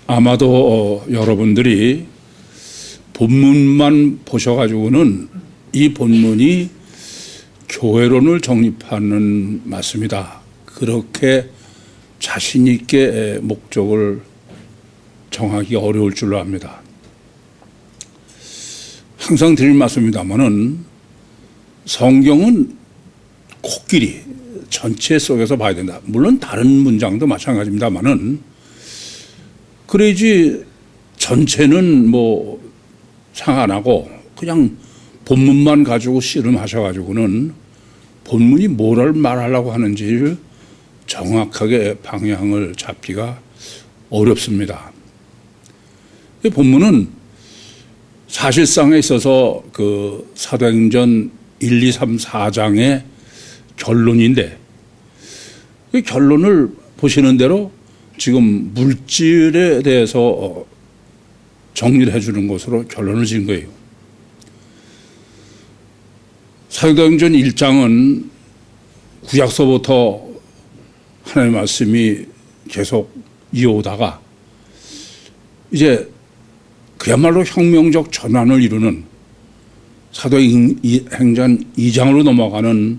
아마도 여러분들이 본문만 보셔가지고는 이 본문이 교회론을 정립하는 맞습니다. 그렇게 자신 있게 목적을 정하기 어려울 줄로 압니다. 항상 드릴 말씀입니다만은 성경은 코끼리 전체 속에서 봐야 된다. 물론 다른 문장도 마찬가지입니다만은 그래야지 전체는 뭐 상 안 하고 그냥 본문만 가지고 씨름하셔가지고는 본문이 뭐를 말하려고 하는지를 정확하게 방향을 잡기가 어렵습니다. 이 본문은 사실상에 있어서 그 사도행전 1, 2, 3, 4장의 결론인데 이 결론을 보시는 대로 지금 물질에 대해서 정리를 해주는 것으로 결론을 지은 거예요. 사도행전 1장은 구약서부터 하나님의 말씀이 계속 이어오다가 이제 그야말로 혁명적 전환을 이루는 사도행전 2장으로 넘어가는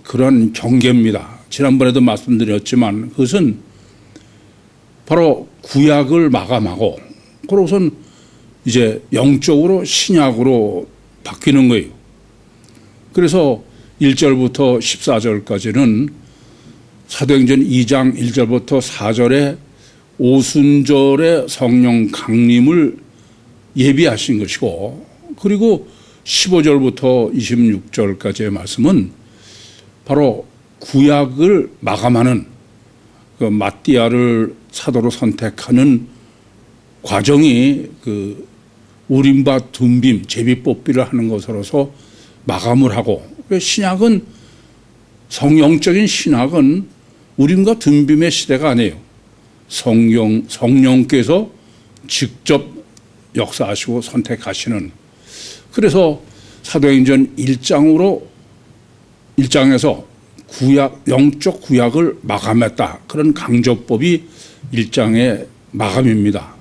그런 경계입니다. 지난번에도 말씀드렸지만 그것은 바로 구약을 마감하고 그러고선 이제 영적으로 신약으로 바뀌는 거예요. 그래서 1절부터 14절까지는 사도행전 2장 1절부터 4절에 오순절의 성령 강림을 예비하신 것이고 그리고 15절부터 26절까지의 말씀은 바로 구약을 마감하는 그 마띠아를 사도로 선택하는 과정이 그 우림과 둠빔 제비뽑기를 하는 것으로서 마감을 하고 신약은 성령적인 신학은 우림과 둠빔의 시대가 아니에요. 성령께서 직접 역사하시고 선택하시는 그래서 사도행전 1장에서 구약 영적 구약을 마감했다. 그런 강조법이 1장의 마감입니다.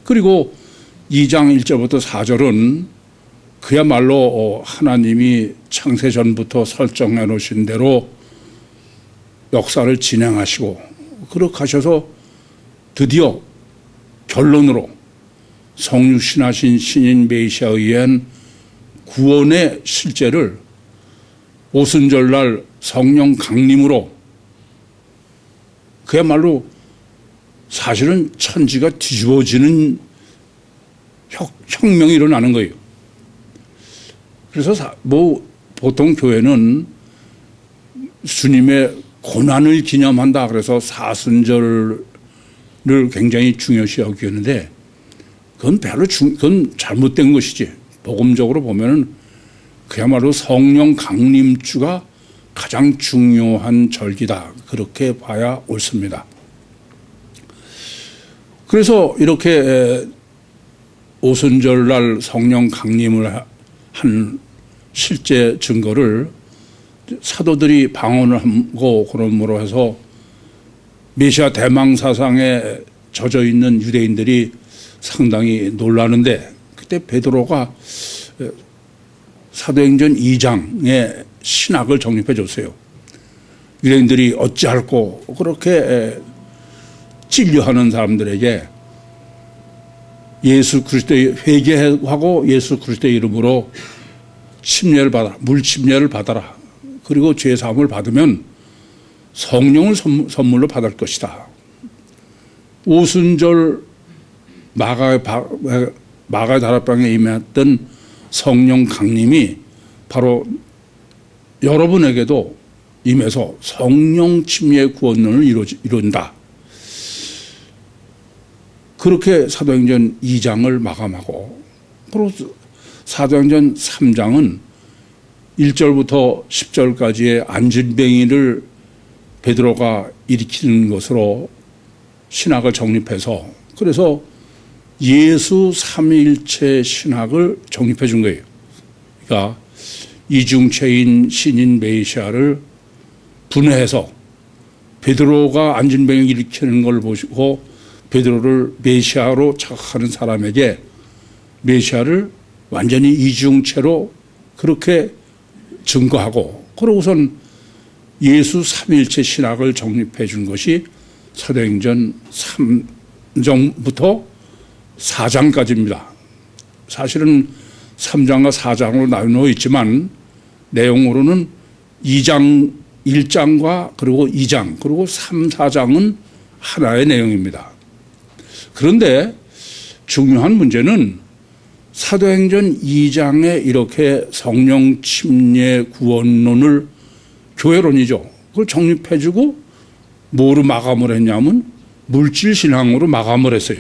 그리고 2장 1절부터 4절은 그야말로 하나님이 창세전부터 설정해 놓으신 대로 역사를 진행하시고 그렇게 하셔서 드디어 결론으로 성육신하신 신인 메시아에 의한 구원의 실제를 오순절날 성령 강림으로 그야말로 사실은 천지가 뒤집어지는 혁명이 일어나는 거예요. 그래서 보통 교회는 주님의 고난을 기념한다 그래서 사순절을 굉장히 중요시 여기는데 그건 그건 잘못된 것이지. 복음적으로 보면은 그야말로 성령 강림주가 가장 중요한 절기다. 그렇게 봐야 옳습니다. 그래서 이렇게 오순절날 성령 강림을 한 실제 증거를 사도들이 방언을 하고 그러므로 해서 메시아 대망사상에 젖어 있는 유대인들이 상당히 놀라는데 그때 베드로가 사도행전 2장의 신학을 정립해 줬어요. 유대인들이 어찌할꼬 그렇게 진료하는 사람들에게 예수 그리스도의 회개하고 예수 그리스도의 이름으로 침례를 받아라. 물침례를 받아라. 그리고 죄사함을 받으면 성령을 선물로 받을 것이다. 오순절 마가의 다락방에 임했던 성령 강림이 바로 여러분에게도 임해서 성령 침례 구원론을 이룬다. 그렇게 사도행전 2장을 마감하고 그리고 사도행전 3장은 1절부터 10절까지의 안진뱅이를 베드로가 일으키는 것으로 신학을 정립해서 그래서 예수 삼위일체 신학을 정립해 준 거예요. 그러니까 이중체인 신인 메시아를 분해해서 베드로가 안진뱅이를 일으키는 걸 보시고 베드로를 메시아로 착각하는 사람에게 메시아를 완전히 이중체로 그렇게 증거하고, 그러고선 예수 삼위일체 신학을 정립해 준 것이 사도행전 3장부터 4장까지입니다. 사실은 3장과 4장으로 나누어 있지만 내용으로는 2장, 1장과 그리고 2장, 그리고 3, 4장은 하나의 내용입니다. 그런데 중요한 문제는 사도행전 2장에 이렇게 성령 침례 구원론을, 교회론이죠, 그걸 정립해주고 뭐로 마감을 했냐면 물질신앙으로 마감을 했어요.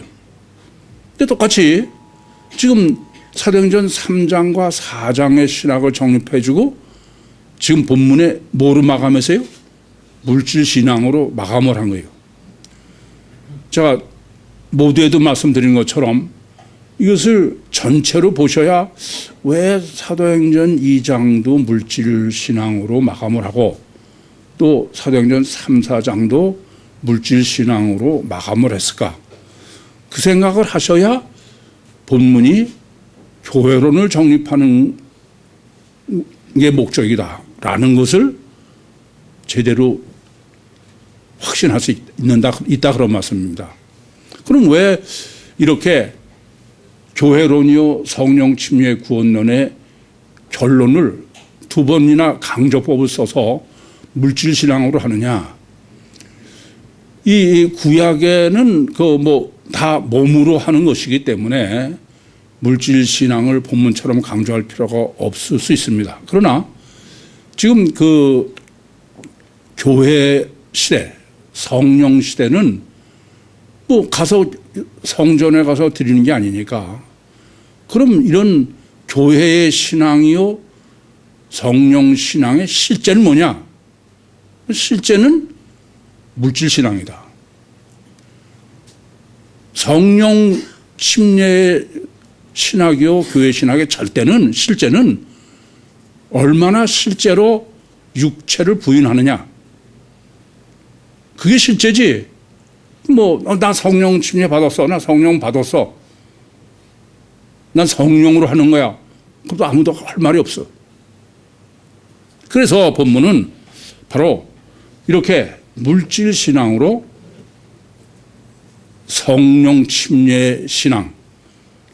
근데 똑같이 지금 사도행전 3장과 4장의 신학을 정립해주고 지금 본문에 뭐로 마감했어요? 물질신앙으로 마감을 한 거예요. 제가 모두에도 말씀드린 것처럼 이것을 전체로 보셔야 왜 사도행전 2장도 물질신앙으로 마감을 하고 또 사도행전 3, 4장도 물질신앙으로 마감을 했을까? 그 생각을 하셔야 본문이 교회론을 정립하는 게 목적이다라는 것을 제대로 확신할 수 있다 그런 말씀입니다. 그럼 왜 이렇게 교회론이요 성령 침례 구원론의 결론을 두 번이나 강조법을 써서 물질신앙으로 하느냐? 이 구약에는 다 몸으로 하는 것이기 때문에 물질신앙을 본문처럼 강조할 필요가 없을 수 있습니다. 그러나 지금 그 교회 시대, 성령 시대는 가서 성전에 가서 드리는 게 아니니까, 그럼 이런 교회의 신앙이요 성령 신앙의 실제는 뭐냐? 실제는 물질신앙이다. 성령 침례 신학이요 교회 신학의 절대는, 실제는 얼마나 실제로 육체를 부인하느냐, 그게 실제지. 나 성령 침례 받았어, 나 성령 받았어, 난 성령으로 하는 거야, 그것도 아무도 할 말이 없어. 그래서 본문은 바로 이렇게 물질신앙으로 성령 침례 신앙,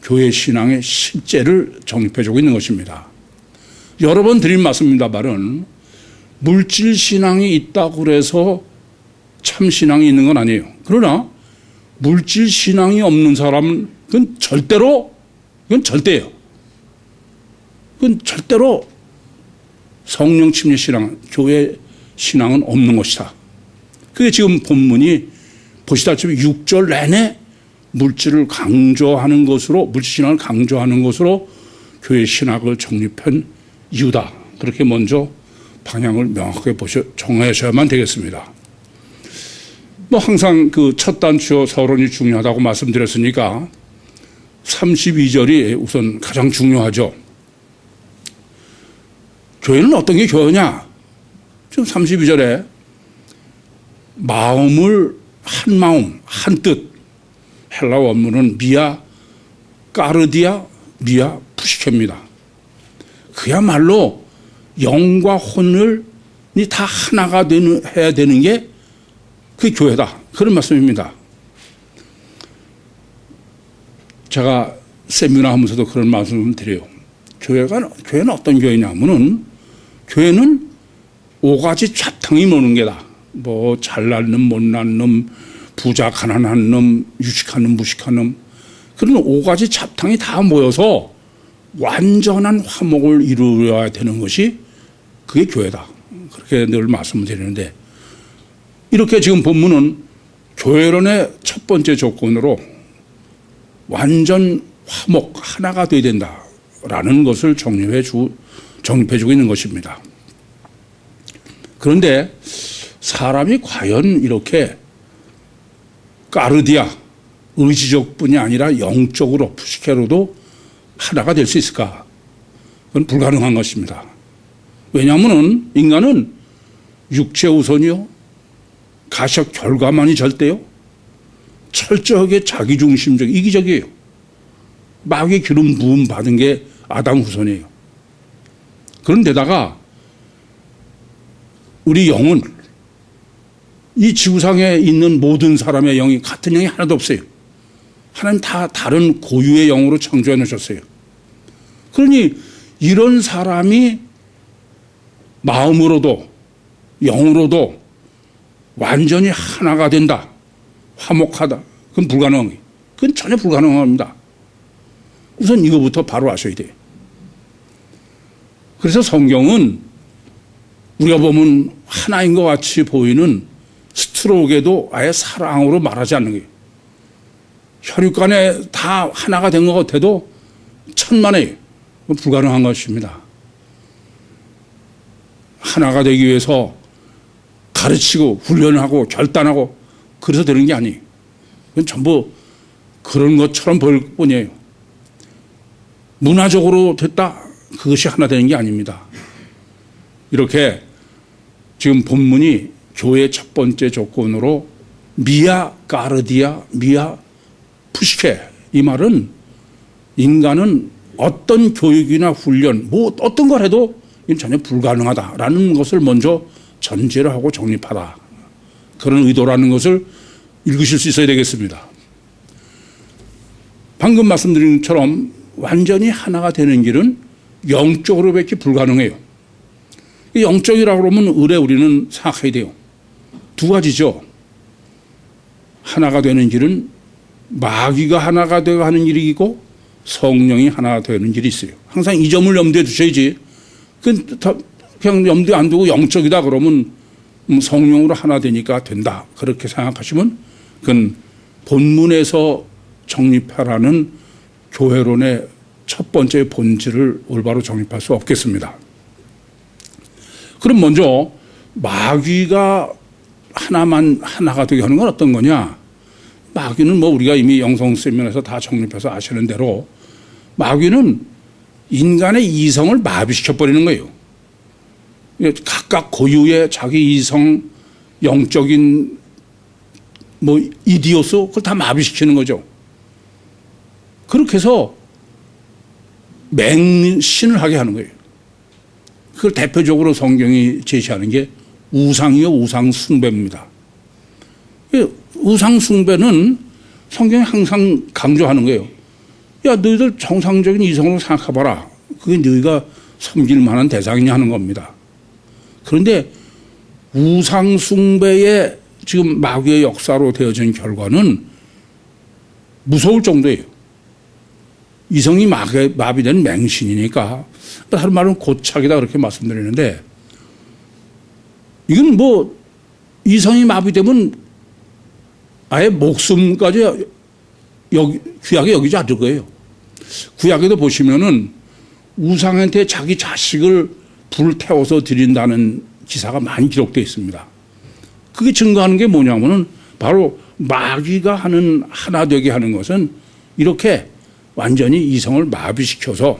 교회 신앙의 실제를 정립해주고 있는 것입니다. 여러 번 드린 말씀입니다만은 물질신앙이 있다고 해서 참신앙이 있는 건 아니에요. 그러나 물질신앙이 없는 사람은 그건 절대예요. 그건 절대로 성령 침례 신앙, 교회 신앙은 없는 것이다. 그게 지금 본문이 보시다시피 6절 내내 물질을 강조하는 것으로, 물질신앙을 강조하는 것으로 교회 신학을 정립한 이유다. 그렇게 먼저 방향을 명확하게 정하셔야만 되겠습니다. 항상 그 첫 단추요 서론이 중요하다고 말씀드렸으니까 32절이 우선 가장 중요하죠. 교회는 어떤 게 교회냐? 지금 32절에 마음을 한 마음, 한 뜻, 헬라 원문은 미아 까르디아 미아 푸시케입니다. 그야말로 영과 혼을 다 하나가 해야 되는 게 그게 교회다, 그런 말씀입니다. 제가 세미나 하면서도 그런 말씀을 드려요. 교회는 어떤 교회냐면은, 교회는 5가지 좌탕이 모는 게다. 잘난 놈, 못난 놈, 부자, 가난한 놈, 유식한 놈, 무식한 놈, 그런 5가지 잡탕이 다 모여서 완전한 화목을 이루어야 되는 것이 그게 교회다. 그렇게 늘 말씀을 드리는데, 이렇게 지금 본문은 교회론의 첫 번째 조건으로 완전 화목, 하나가 되어야 된다라는 것을 정립해주고 있는 것입니다. 그런데 사람이 과연 이렇게 까르디아, 의지적뿐이 아니라 영적으로, 푸시케로도 하나가 될 수 있을까? 그건 불가능한 것입니다. 왜냐하면 인간은 육체 우선이요, 가식 결과만이 절대요, 철저하게 자기중심적, 이기적이에요. 마귀의 기름 부음 받은 게 아담 후손이에요. 그런데다가 우리 영은 이 지구상에 있는 모든 사람의 영이 같은 영이 하나도 없어요. 하나님 다 다른 고유의 영으로 창조해 놓으셨어요. 그러니 이런 사람이 마음으로도 영으로도 완전히 하나가 된다, 화목하다, 그건 불가능해요. 그건 전혀 불가능합니다. 우선 이거부터 바로 아셔야 돼요. 그래서 성경은 우리가 보면 하나인 것 같이 보이는 스트로크에도 아예 사랑으로 말하지 않는 거예요. 혈육간에 다 하나가 된 것 같아도 천만에 불가능한 것입니다. 하나가 되기 위해서 가르치고 훈련하고 결단하고 그래서 되는 게 아니에요. 그건 전부 그런 것처럼 보일 뿐이에요. 문화적으로 됐다, 그것이 하나 되는 게 아닙니다. 이렇게 지금 본문이 교회의 첫 번째 조건으로 미아 가르디아 미아 푸시케, 이 말은 인간은 어떤 교육이나 훈련 뭐 어떤 걸 해도 이건 전혀 불가능하다라는 것을 먼저 전제를 하고 정립하다, 그런 의도라는 것을 읽으실 수 있어야 되겠습니다. 방금 말씀드린 것처럼 완전히 하나가 되는 길은 영적으로밖에 불가능해요. 영적이라고 그러면 의뢰 우리는 생각해야 돼요. 두 가지죠. 하나가 되는 길은 마귀가 하나가 되어 하는 일이고 성령이 하나가 되는 길이 있어요. 항상 이 점을 염두에 두셔야지. 그냥 염두에 안 두고 영적이다 그러면 성령으로 하나 되니까 된다, 그렇게 생각하시면 그건 본문에서 정립하라는 교회론의 첫 번째 본질을 올바로 정립할 수 없겠습니다. 그럼 먼저 마귀가 하나가 되게 하는 건 어떤 거냐? 마귀는 뭐 우리가 이미 영성세면에서 다 정립해서 아시는 대로 마귀는 인간의 이성을 마비시켜버리는 거예요. 각각 고유의 자기 이성, 영적인 뭐 이디오스, 그걸 다 마비시키는 거죠. 그렇게 해서 맹신을 하게 하는 거예요. 그걸 대표적으로 성경이 제시하는 게 우상이요, 우상 숭배입니다. 우상 숭배는 성경이 항상 강조하는 거예요. 야, 너희들 정상적인 이성으로 생각해봐라. 그게 너희가 섬길 만한 대상이냐 하는 겁니다. 그런데 우상 숭배의 지금 마귀의 역사로 되어진 결과는 무서울 정도예요. 이성이 마비된 맹신이니까, 다른 말은 고착이다 그렇게 말씀드리는데, 이건 뭐 이성이 마비되면 아예 목숨까지 귀하게 여기지 않을 거예요. 구약에도 보시면은 우상한테 자기 자식을 불태워서 드린다는 기사가 많이 기록되어 있습니다. 그게 증거하는 게 뭐냐면은 바로 마귀가 하는 하나 되게 하는 것은 이렇게 완전히 이성을 마비시켜서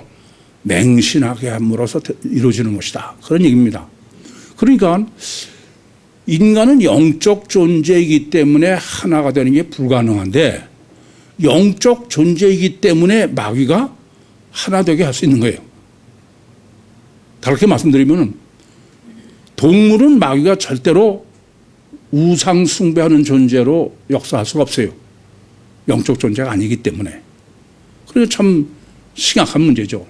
맹신하게 함으로써 이루어지는 것이다, 그런 얘기입니다. 그러니까 인간은 영적 존재이기 때문에 하나가 되는 게 불가능한데, 영적 존재이기 때문에 마귀가 하나 되게 할 수 있는 거예요. 다르게 말씀드리면 동물은 마귀가 절대로 우상 숭배하는 존재로 역사할 수가 없어요. 영적 존재가 아니기 때문에. 그래서 참 심각한 문제죠.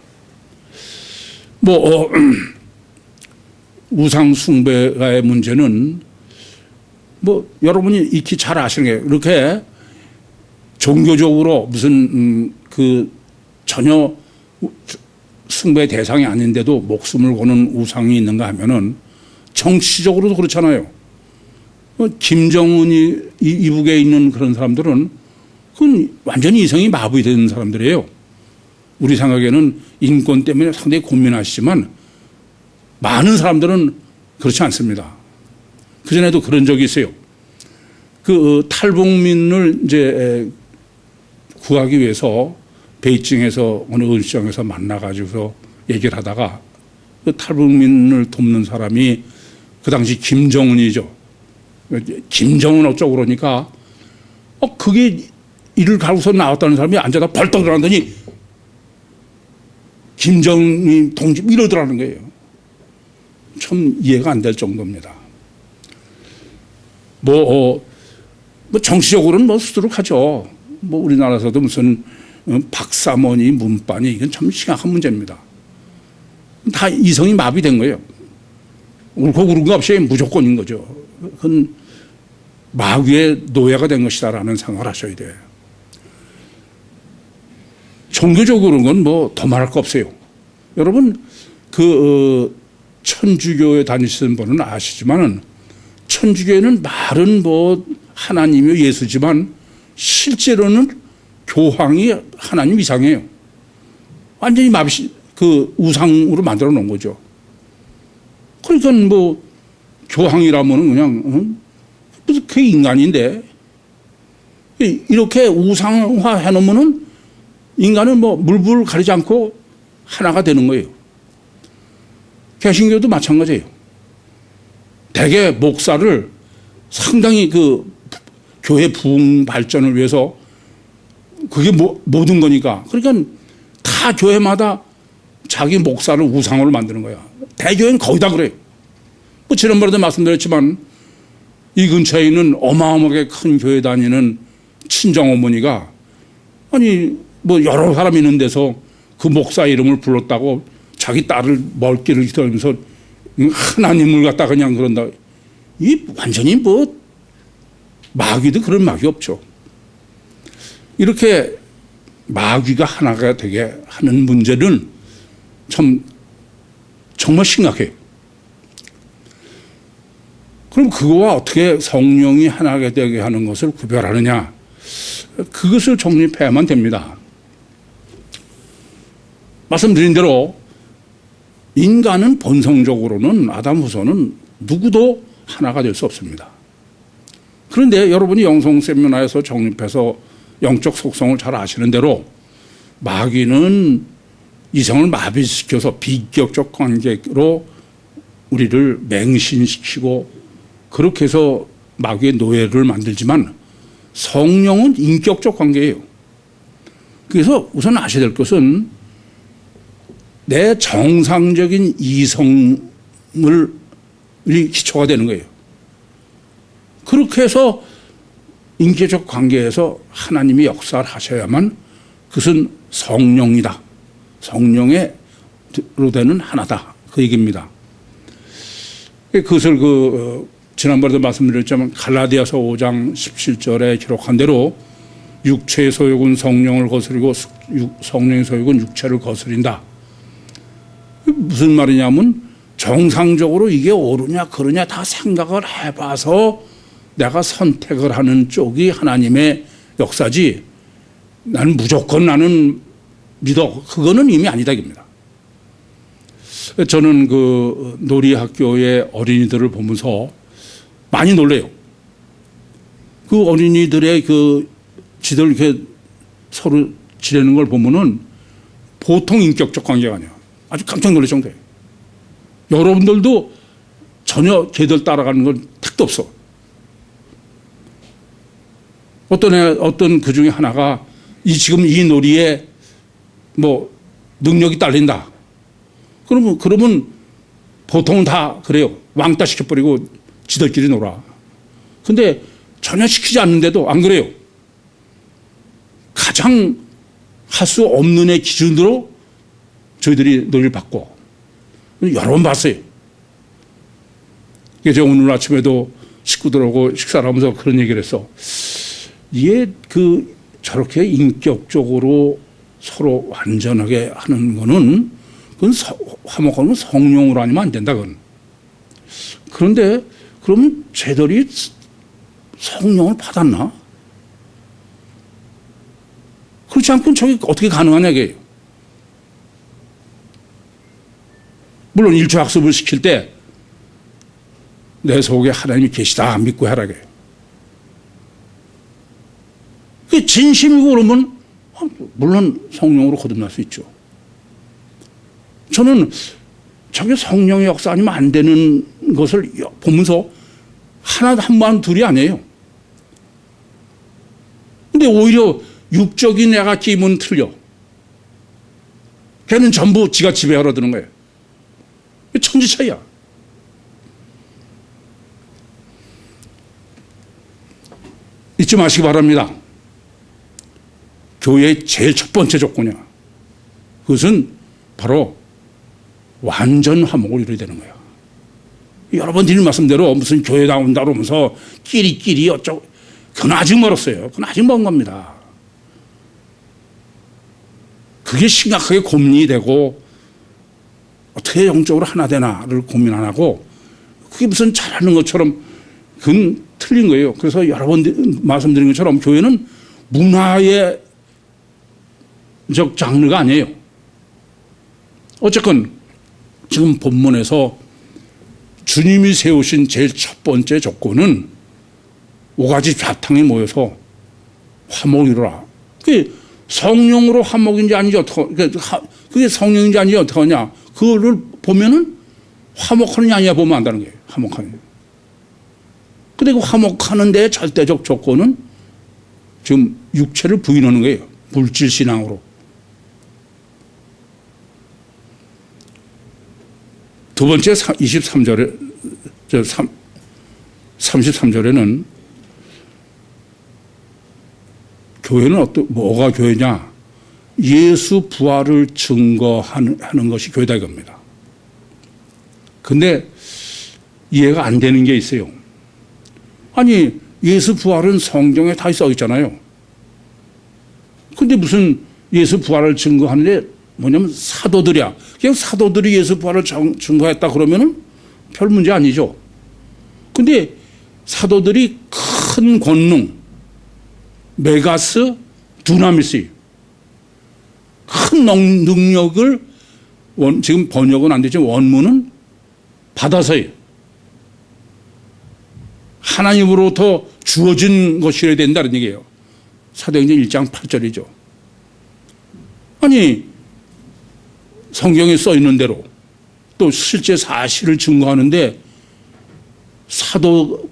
우상 숭배의 문제는 뭐 여러분이 익히 잘 아시는 게, 이렇게 종교적으로 무슨 전혀 숭배 대상이 아닌데도 목숨을 거는 우상이 있는가 하면은 정치적으로도 그렇잖아요. 김정은이 이북에 있는 그런 사람들은 그건 완전히 이성이 마비된 사람들이에요. 우리 생각에는 인권 때문에 상당히 고민하시지만 많은 사람들은 그렇지 않습니다. 그전에도 그런 적이 있어요. 탈북민을 이제 구하기 위해서 베이징에서 어느 의시장에서 만나가지고서 얘기를 하다가 그 탈북민을 돕는 사람이 그 당시 김정은이죠. 김정은 어쩌고 그러니까 그게 이를 가고서 나왔다는 사람이 앉아다 벌떡 일어나더니 김정일 동지 이러더라는 거예요. 참 이해가 안 될 정도입니다. 뭐 정치적으로는 뭐 수두룩하죠. 뭐 우리나라에서도 무슨 박사모니 문반이 이건 참 심각한 문제입니다. 다 이성이 마비된 거예요. 옳고 그른 거 없이 무조건인 거죠. 그건 마귀의 노예가 된 것이다라는 생각을 하셔야 돼요. 종교적으로는 건 뭐 더 말할 거 없어요. 여러분 천주교에 다니시는 분은 아시지만은 천주교에는 말은 뭐 하나님이 예수지만 실제로는 교황이 하나님 이상이에요. 완전히 우상으로 만들어 놓은 거죠. 그러니까 뭐 교황이라면은 그냥 무슨 그 인간인데 이렇게 우상화 해놓으면은 인간은 뭐 물불 가리지 않고 하나가 되는 거예요. 개신교도 마찬가지예요. 대개 목사를 상당히 교회 부흥 발전을 위해서 그게 모든 거니까. 그러니까 다 교회마다 자기 목사를 우상으로 만드는 거야. 대교회는 거의 다 그래요. 뭐 지난번에도 말씀드렸지만 이 근처에 있는 어마어마하게 큰 교회 다니는 친정어머니가 아니 뭐 여러 사람 있는 데서 그 목사 이름을 불렀다고 자기 딸을 멀기를 기다리면서 하나님을 갖다 그냥 그런다. 이 완전히 뭐 마귀도 그런 마귀 없죠. 이렇게 마귀가 하나가 되게 하는 문제는 참 정말 심각해요. 그럼 그거와 어떻게 성령이 하나가 되게 하는 것을 구별하느냐? 그것을 정립해야만 됩니다. 말씀드린 대로 인간은 본성적으로는 아담 후손은 누구도 하나가 될 수 없습니다. 그런데 여러분이 영성 세미나에서 정립해서 영적 속성을 잘 아시는 대로 마귀는 이성을 마비시켜서 비격적 관계로 우리를 맹신시키고 그렇게 해서 마귀의 노예를 만들지만 성령은 인격적 관계예요. 그래서 우선 아셔야 될 것은 내 정상적인 이성을 기초가 되는 거예요. 그렇게 해서 인격적 관계에서 하나님이 역사를 하셔야만 그것은 성령이다. 성령으로 되는 하나다. 그 얘기입니다. 그것을 지난번에도 말씀드렸지만 갈라디아서 5장 17절에 기록한 대로 육체의 소욕은 성령을 거스리고 성령의 소욕은 육체를 거스린다. 무슨 말이냐면 정상적으로 이게 옳으냐 그러냐 다 생각을 해봐서 내가 선택을 하는 쪽이 하나님의 역사지 나는 무조건 나는 믿어. 그거는 이미 아니다 입니다. 저는 놀이학교의 어린이들을 보면서 많이 놀래요. 그 어린이들의 지들 이렇게 서로 지내는 걸 보면은 보통 인격적 관계가 아니야. 아주 깜짝 놀랄 정도예요. 여러분들도 전혀 걔들 따라가는 건 택도 없어. 어떤 그 중에 하나가 지금 이 놀이에 뭐 능력이 딸린다. 그러면 보통은 다 그래요. 왕따 시켜버리고 지들끼리 놀아. 근데 전혀 시키지 않는데도 안 그래요. 가장 할 수 없는 애 기준으로 저희들이 놀이를 받고 여러 번 봤어요. 제가 오늘 아침에도 식구들하고 식사를 하면서 그런 얘기를 했어. 이게 저렇게 인격적으로 서로 완전하게 하는 거는 그건 화목하면 성령으로 아니면 안 된다. 그건. 그런데 그러면 쟤들이 성령을 받았나? 그렇지 않고는 저게 어떻게 가능하냐 이게. 물론 일초학습을 시킬 때 내 속에 하나님이 계시다 믿고 해라. 그게 진심이고 그러면 물론 성령으로 거듭날 수 있죠. 저는 저게 성령의 역사 아니면 안 되는 것을 보면서 한 번, 둘이 아니에요. 근데 오히려 육적인 애가 끼면 틀려. 걔는 전부 지가 지배하러 드는 거예요. 천지 차이야. 잊지 마시기 바랍니다. 교회의 제일 첫 번째 조건이야. 그것은 바로 완전 화목을 이루어야 되는 거야. 여러 번 드린 말씀대로 무슨 교회 나온다 그러면서 끼리끼리 어쩌고, 그건 아직 멀었어요. 그건 아직 먼 겁니다. 그게 심각하게 고민이 되고 어떻게 영적으로 하나 되나를 고민 안 하고 그게 무슨 잘하는 것처럼 그건 틀린 거예요. 그래서 여러 번 말씀드린 것처럼 교회는 문화의 장르가 아니에요. 어쨌건 지금 본문에서 주님이 세우신 제일 첫 번째 조건은 5가지 좌탕이 모여서 화목을 이루라. 그게 성령으로 화목인지 아닌지 그게 성령인지 아닌지 어떻게 하냐. 그거를 보면은 화목하느냐 아니냐 보면 안다는 거예요. 화목하느냐. 근데 그 화목하는 데 절대적 조건은 지금 육체를 부인하는 거예요. 물질 신앙으로. 두 번째 23절에 33절에는 교회는 뭐가 교회냐? 예수 부활을 증거하는 것이 교회다 이겁니다. 근데 이해가 안 되는 게 있어요. 아니, 예수 부활은 성경에 다 써 있잖아요. 근데 무슨 예수 부활을 증거하는데 뭐냐면 사도들이야. 그냥 사도들이 예수 부활을 증거했다 그러면은 별 문제 아니죠. 근데 사도들이 큰 권능, 메가스, 두나미스, 큰 능력을 지금 번역은 안 되지만 원문은 받아서요. 하나님으로부터 주어진 것이어야 된다는 얘기예요. 사도행전 1장 8절이죠. 아니, 성경에 써 있는 대로 또 실제 사실을 증거하는데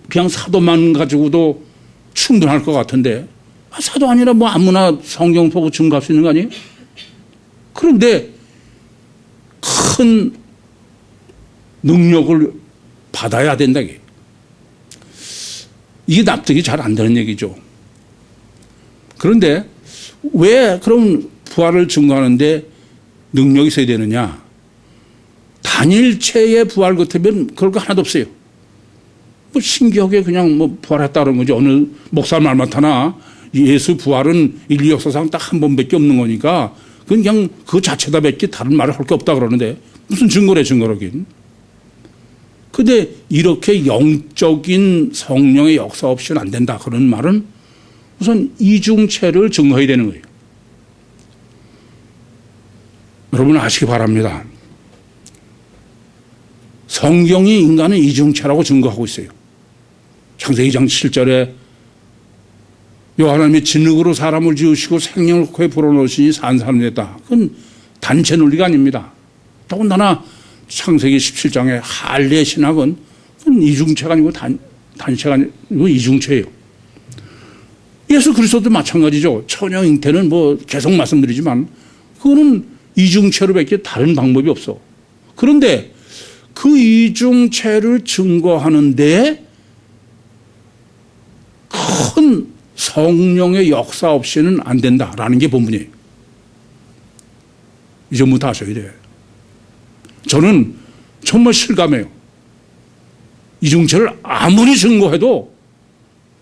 그냥 사도만 가지고도 충분할 것 같은데 사도 아니라 뭐 아무나 성경 보고 증거할 수 있는 거 아니에요? 그런데 큰 능력을 받아야 된다. 이게 납득이 잘 안 되는 얘기죠. 그런데 왜 그럼 부활을 증거하는데 능력이 있어야 되느냐? 단일체의 부활 같으면 그럴 거 하나도 없어요. 뭐 신기하게 그냥 뭐 부활했다 그런 거지. 어느 목사 말 맡아나 예수 부활은 인류 역사상 딱 한 번밖에 없는 거니까 그냥 그 자체다 밖에 다른 말을 할 게 없다 그러는데 무슨 증거래 증거라긴. 근데 이렇게 영적인 성령의 역사 없이는 안 된다 그런 말은 우선 이중체를 증거해야 되는 거예요. 여러분 아시기 바랍니다. 성경이 인간은 이중체라고 증거하고 있어요. 창세기 2장 7절에 하나님이 진흙으로 사람을 지으시고 생명을 코에 불어넣으시니 산 사람이 됐다. 그건 단체 논리가 아닙니다. 더군다나 창세기 17장의 할례 신학은 이중체가 아니고 단체가 아니고 이중체예요. 예수 그리스도도 마찬가지죠. 천영 잉태는 뭐 계속 말씀드리지만 그거는 이중체로밖에 다른 방법이 없어. 그런데 그 이중체를 증거하는데 큰 성령의 역사 없이는 안 된다라는 게 본문이에요. 이제부터 하셔야 돼요. 저는 정말 실감해요. 이중체를 아무리 증거해도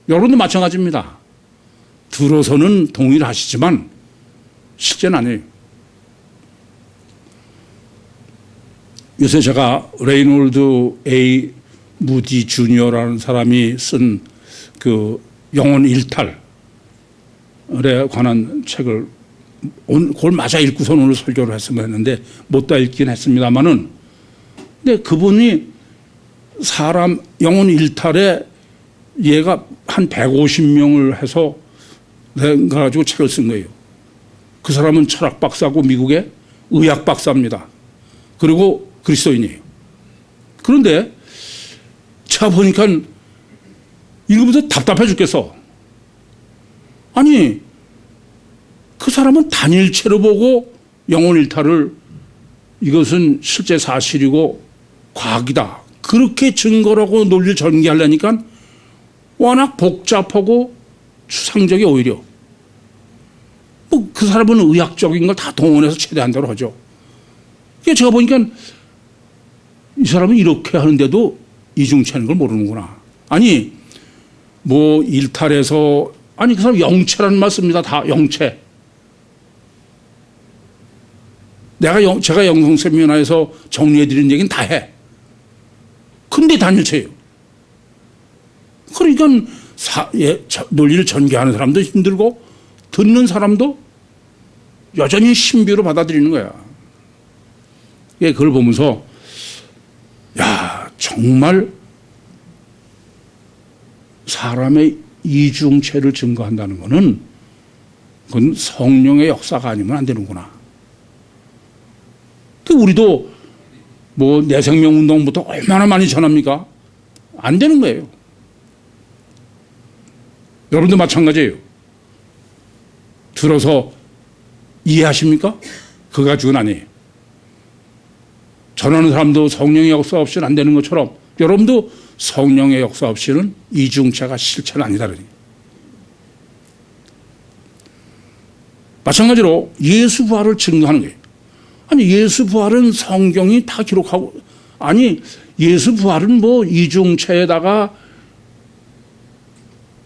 여러분도 마찬가지입니다. 들어서는 동의를 하시지만 실제는 아니에요. 요새 제가 레이놀드 A. 무디 주니어라는 사람이 쓴 그 영혼 일탈에 관한 책을 그걸 맞아 읽고서 오늘 설교를 했으면 했는데 못 다 읽긴 했습니다만은 근데 그분이 사람 영혼 일탈에 얘가 한 150명을 해서 가지고 책을 쓴 거예요. 그 사람은 철학 박사고 미국의 의학 박사입니다. 그리고 그리스도인이에요. 그런데 제가 보니까 읽으면서 답답해 죽겠어. 아니, 그 사람은 단일체로 보고 영혼 일탈을 이것은 실제 사실이고 과학이다, 그렇게 증거라고 논리를 전개하려니까 워낙 복잡하고 추상적이 오히려 뭐 그 사람은 의학적인 걸 다 동원해서 최대한 대로 하죠. 그러니까 제가 보니까 이 사람은 이렇게 하는데도 이중체는 걸 모르는구나. 아니 뭐 일탈해서, 아니 그 사람 영체라는 말 씁니다. 다 영체. 제가 영성 세미나에서 정리해드린 얘기는 다 해. 근데 단일체예요. 그러니까 논리를 전개하는 사람도 힘들고 듣는 사람도 여전히 신비로 받아들이는 거야. 그걸 보면서 야, 정말 사람의 이중체를 증거한다는 것은 그건 성령의 역사가 아니면 안 되는구나. 우리도 뭐 내생명운동부터 얼마나 많이 전합니까? 안 되는 거예요. 여러분도 마찬가지예요. 들어서 이해하십니까? 그거 가지고는 아니에요. 전하는 사람도 성령의 역사 없이는 안 되는 것처럼 여러분도 성령의 역사 없이는 이중체가 실체는 아니다. 마찬가지로 예수 부활을 증거하는 거예요. 아니 예수 부활은 성경이 다 기록하고, 아니 예수 부활은 뭐 이중체에다가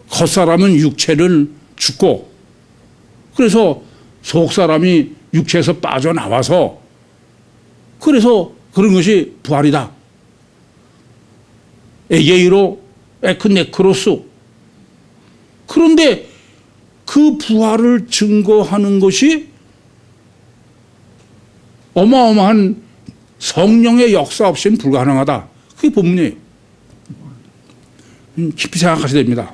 겉사람은 육체를 죽고 그래서 속사람이 육체에서 빠져나와서 그래서 그런 것이 부활이다. 에게이로 에크네크로스. 그런데 그 부활을 증거하는 것이 어마어마한 성령의 역사 없이는 불가능하다. 그게 본문이에요. 깊이 생각하셔야 됩니다.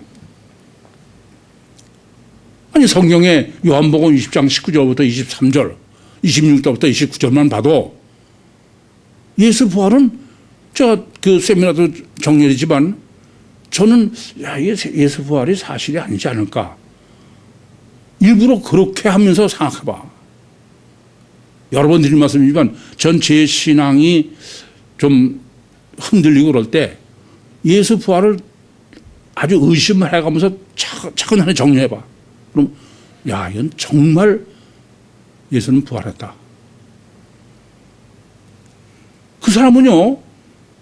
아니 성경에 요한복음 20장 19절부터 23절, 26절부터 29절만 봐도 예수 부활은 제가 그 세미나도 정리했지만 저는 이게 예수 부활이 사실이 아니지 않을까. 일부러 그렇게 하면서 생각해봐. 여러 번 드린 말씀이지만 전 제 신앙이 좀 흔들리고 그럴 때 예수 부활을 아주 의심을 해가면서 차근차근 정리해봐. 그럼 이건 정말 예수는 부활했다. 그 사람은요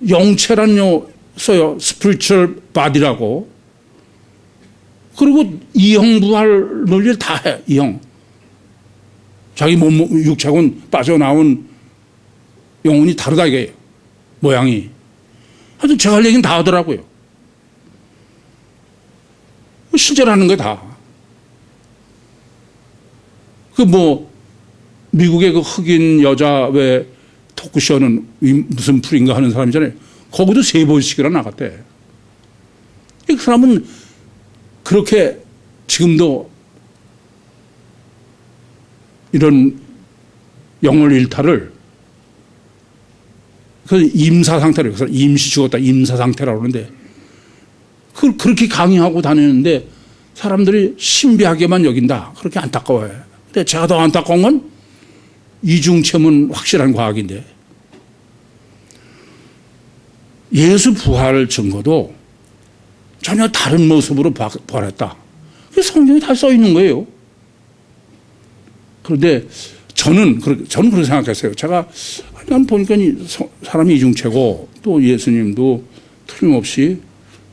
영체란요 써요. spiritual body라고. 그리고 이형 부활 논리를 다 해. 이형. 자기 몸 육체하고는 빠져나온 영혼이 다르다 이게 모양이. 하여튼 제가 할 얘기는 다 하더라고요. 실제로 하는 거야 다. 그 뭐 미국의 그 흑인 여자 왜 토크쇼는 무슨 풀인가 하는 사람이잖아요. 거기도 3번씩이나 나갔대. 그 사람은 그렇게 지금도 이런 영혼 일탈을 그 임사 상태로, 그래서 임시 죽었다 임사 상태라고 그러는데 그렇게 강의하고 다니는데 사람들이 신비하게만 여긴다. 그렇게 안타까워해. 근데 제가 더 안타까운 건 이중체는 확실한 과학인데 예수 부활 증거도 전혀 다른 모습으로 부활했다. 성경에 다 써 있는 거예요. 그런데 저는 그렇게 생각했어요. 제가 난 보니까 사람이 이중체고 또 예수님도 틀림없이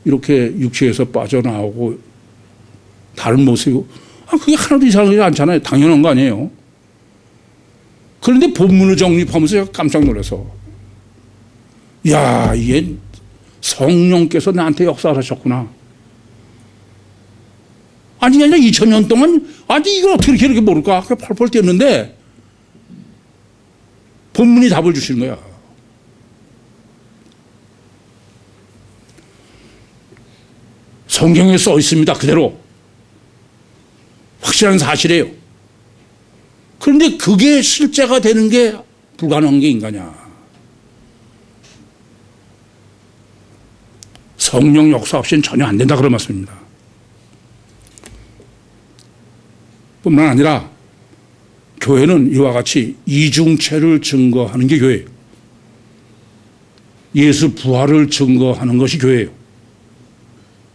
이렇게 육체에서 빠져나오고 다른 모습이고 그게 하나도 이상하지 않잖아요. 당연한 거 아니에요. 그런데 본문을 정립하면서 제가 깜짝 놀라서 이게 성령께서 나한테 역사를 하셨구나. 아니 2000년 동안 이걸 어떻게 이렇게 모를까 펄펄 뛰었는데 본문이 답을 주시는 거야. 성경에 써 있습니다. 그대로. 확실한 사실이에요. 그런데 그게 실제가 되는 게 불가능한 게 인간이야. 성령 역사 없이는 전혀 안 된다 그런 말씀입니다. 뿐만 아니라 교회는 이와 같이 이중체를 증거하는 게 교회예요. 예수 부활을 증거하는 것이 교회예요.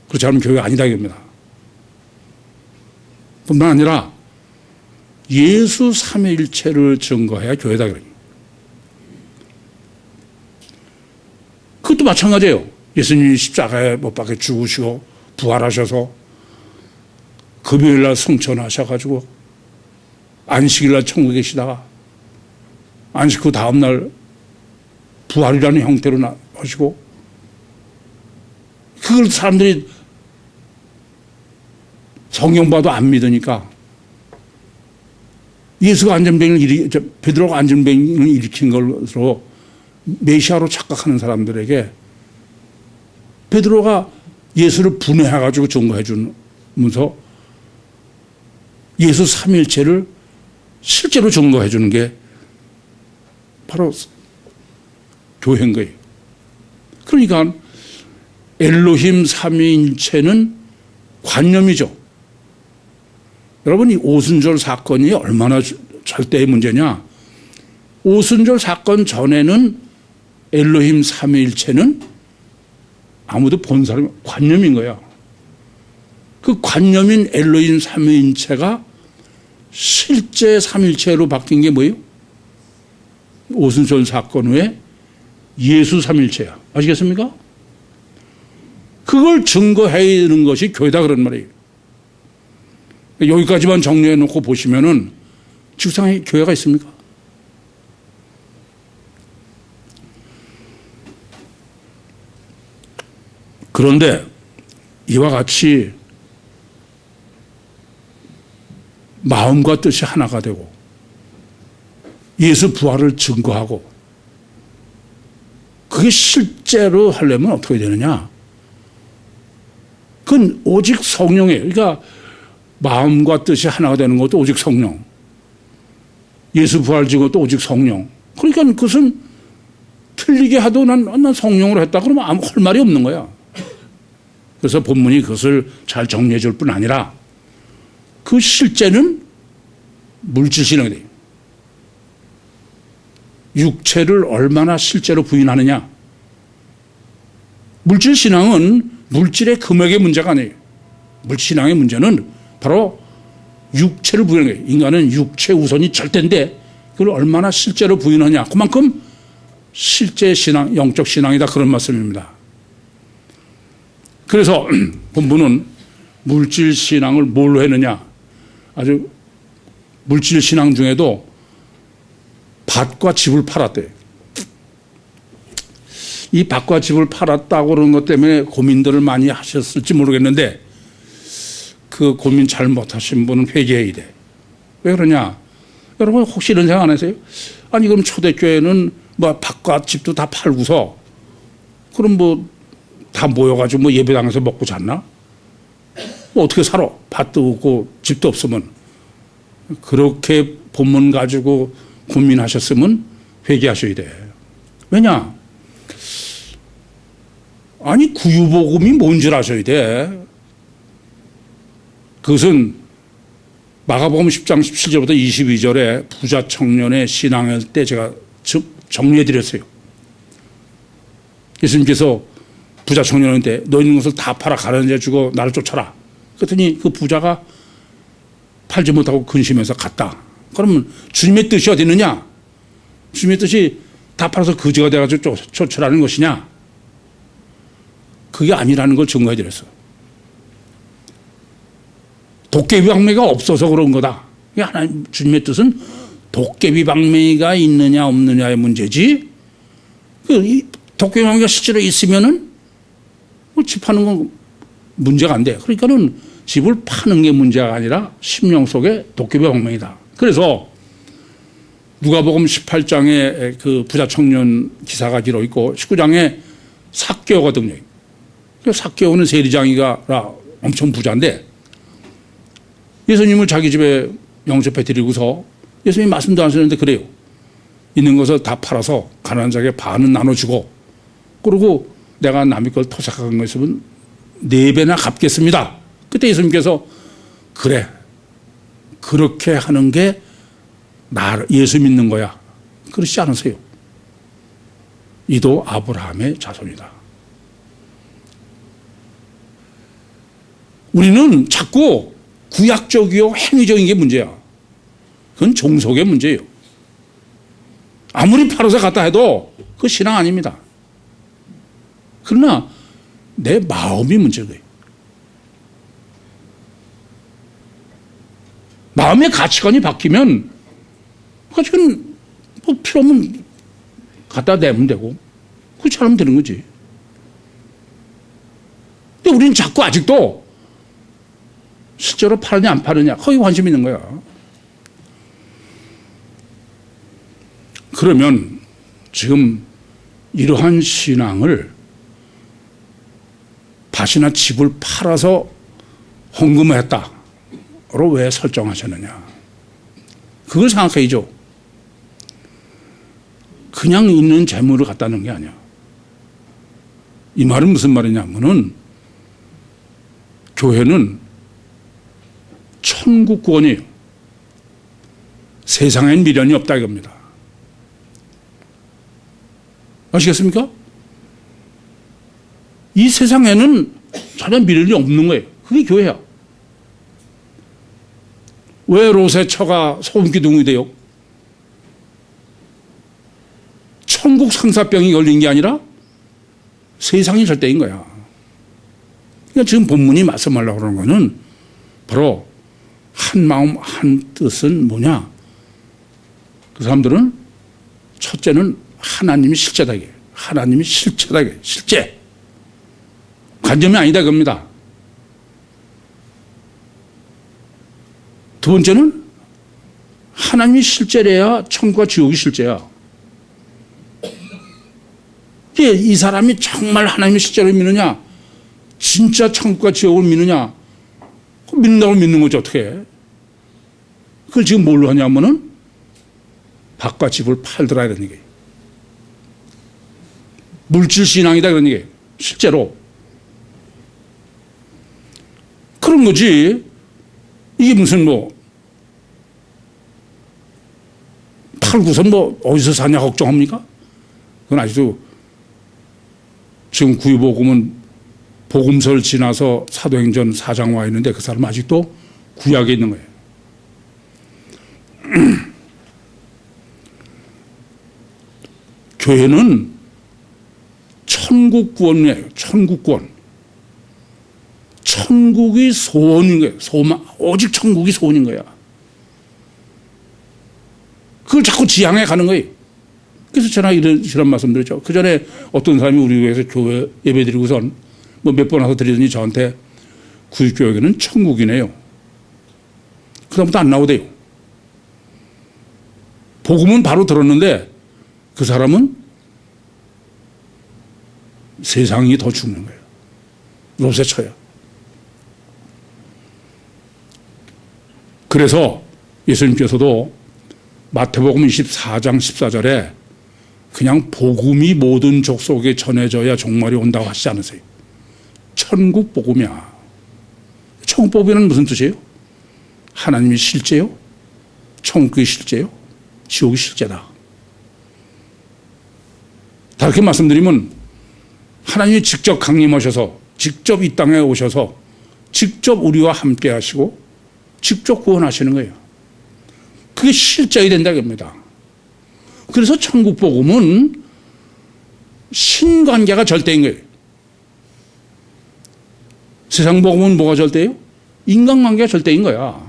그렇지 않으면 교회가 아니다 이겁니다. 뿐만 아니라 예수 삼위일체를 증거해야 교회다 그럽니다. 그것도 마찬가지예요. 예수님이 십자가에 못 박혀 죽으시고 부활하셔서 금요일날 승천하셔가지고 안식일날 천국에 계시다가 안식 후 다음날 부활이라는 형태로 하시고, 그걸 사람들이 성경 봐도 안 믿으니까 예수가 베드로가 안전병을 일으킨 것으로 메시아로 착각하는 사람들에게 베드로가 예수를 분해해가지고 증거해 주면서 예수 삼일체를 실제로 증거해 주는 게 바로 교회인 거예요. 그러니까 엘로힘 삼위일체는 관념이죠. 여러분, 이 오순절 사건이 얼마나 절대의 문제냐. 오순절 사건 전에는 엘로힘 삼위일체는 아무도 본 사람이 관념인 거야. 그 관념인 엘로힘 삼위일체가 실제 삼일체로 바뀐 게 뭐예요? 오순절 사건 후에 예수 삼일체야. 아시겠습니까? 그걸 증거해야 하는 것이 교회다 그런 말이에요. 여기까지만 정리해 놓고 보시면은 지구상에 교회가 있습니까? 그런데 이와 같이 마음과 뜻이 하나가 되고 예수 부활을 증거하고 그게 실제로 하려면 어떻게 되느냐? 그건 오직 성령이에요. 그러니까 마음과 뜻이 하나가 되는 것도 오직 성령. 예수 부활 증거도 오직 성령. 그러니까 그것은 틀리게 하도 난 성령으로 했다 그러면 아무 할 말이 없는 거야. 그래서 본문이 그것을 잘 정리해 줄 뿐 아니라 그 실제는 물질신앙이 돼요. 육체를 얼마나 실제로 부인하느냐. 물질신앙은 물질의 금액의 문제가 아니에요. 물질신앙의 문제는 바로 육체를 부인하는 거예요. 인간은 육체 우선이 절대인데 그걸 얼마나 실제로 부인하냐. 그만큼 실제 신앙, 영적 신앙이다 그런 말씀입니다. 그래서 본문은 물질 신앙을 뭘로 했느냐. 아주 물질 신앙 중에도 밭과 집을 팔았대요. 이 밭과 집을 팔았다고 그러는 것 때문에 고민들을 많이 하셨을지 모르겠는데 그 고민 잘 못하신 분은 회개해야 돼. 왜 그러냐. 여러분 혹시 이런 생각 안 하세요? 아니 그럼 초대교회는 뭐 밭과 집도 다 팔고서 그럼 뭐 다 모여가지고 뭐 예배당에서 먹고 잤나? 뭐 어떻게 살아? 밭도 없고 집도 없으면. 그렇게 본문 가지고 고민하셨으면 회개하셔야 돼. 왜냐? 아니 구유복음이 뭔 줄 아셔야 돼. 그것은 마가복음 10장 17절부터 22절에 부자 청년의 신앙할 때 제가 정리해 드렸어요. 예수님께서 부자 청년한테 너 있는 것을 다 팔아 가난한 주고 나를 쫓아라. 그랬더니 그 부자가 팔지 못하고 근심해서 갔다. 그러면 주님의 뜻이 어디 있느냐? 주님의 뜻이 다 팔아서 거지가 돼가지고 쫓으라는 것이냐? 그게 아니라는 걸 증거해 드렸어. 도깨비 방맹이가 없어서 그런 거다. 하나님 주님의 뜻은 도깨비 방맹이가 있느냐 없느냐의 문제지. 도깨비 방맹이가 실제로 있으면은 집 파는 건 문제가 안 돼. 그러니까는 집을 파는 게 문제가 아니라 심령 속에 도깨비 방맹이다. 그래서 누가복음 18장에 그 부자 청년 기사가 기록 있고 19장에 삭개오거든요. 삭개오는 세리장이가 엄청 부자인데 예수님을 자기 집에 영접해 드리고서 예수님이 말씀도 안 하셨는데 그래요. 있는 것을 다 팔아서 가난한 자에게 반은 나눠주고 그리고 내가 남의 걸 토색한 거 있으면 4배나 갚겠습니다. 그때 예수님께서 그래 그렇게 하는 게 예수 믿는 거야. 그렇지 않으세요. 이도 아브라함의 자손이다. 우리는 자꾸 구약적이요 행위적인 게 문제야. 그건 종속의 문제예요. 아무리 팔아서 갖다 해도 그거 신앙 아닙니다. 그러나 내 마음이 문제예요. 마음의 가치관이 바뀌면 그건 뭐 필요 없으면 갖다 내면 되고 그렇게 하면 되는 거지. 근데 우리는 자꾸 아직도 실제로 파느냐 안 파느냐 거기 관심 있는 거야. 그러면 지금 이러한 신앙을 밭이나 집을 팔아서 헌금을 했다로 왜 설정하셨느냐. 그걸 생각해야죠. 그냥 있는 재물을 갖다 놓은 게 아니야. 이 말은 무슨 말이냐면은 교회는 천국권이에요. 세상엔 미련이 없다 이겁니다. 아시겠습니까? 이 세상에는 전혀 미련이 없는 거예요. 그게 교회야. 왜 롯의 처가 소금기둥이 돼요? 천국 상사병이 걸린 게 아니라 세상이 절대인 거야. 그러니까 지금 본문이 말씀하려고 하는 거는 바로 한 마음 한 뜻은 뭐냐? 그 사람들은 첫째는 하나님이 실제다 이게. 하나님이 실체다 이게. 실제. 관점이 아니다 그겁니다. 두 번째는 하나님이 실제래야 천국과 지옥이 실제야. 이 사람이 정말 하나님의 실제로 믿느냐, 진짜 천국과 지옥을 믿느냐, 믿는다고 믿는 거죠. 어떻게? 그걸 지금 뭘로 하냐면은 밭과 집을 팔더라 이런 얘기예요. 물질 신앙이다 그런 얘기예요. 실제로 그런 거지. 이게 무슨 뭐 팔고선 뭐 어디서 사냐 걱정합니까? 그건 아직도 지금 구유복음은 복음서를 지나서 사도행전 4장 와 있는데 그 사람은 아직도 구약에 있는 거예요. 교회는 천국권이에요. 천국권. 천국이 소원인 거예요. 소망, 오직 천국이 소원인 거야. 그걸 자꾸 지향해 가는 거예요. 그래서 제가 이런 말씀 드렸죠. 그 전에 어떤 사람이 우리 교회에서 교회 예배 드리고선 뭐 몇 번 와서 드리더니 저한테 구육교회는 천국이네요. 그다음부터 안 나오대요. 복음은 바로 들었는데 그 사람은 세상이 더 죽는 거예요. 롯의 처야. 그래서 예수님께서도 마태복음 24장 14절에 그냥 복음이 모든 족속에 전해져야 종말이 온다고 하시지 않으세요? 천국 복음이야. 천국 복음은 무슨 뜻이에요? 하나님이 실제요? 천국이 실제요? 지옥이 실제다. 다르게 말씀드리면 하나님이 직접 강림하셔서 직접 이 땅에 오셔서 직접 우리와 함께 하시고 직접 구원하시는 거예요. 그게 실제가 된다 겁니다. 그래서 천국 복음은 신관계가 절대인 거예요. 세상 복음은 뭐가 절대예요? 인간관계가 절대인 거야.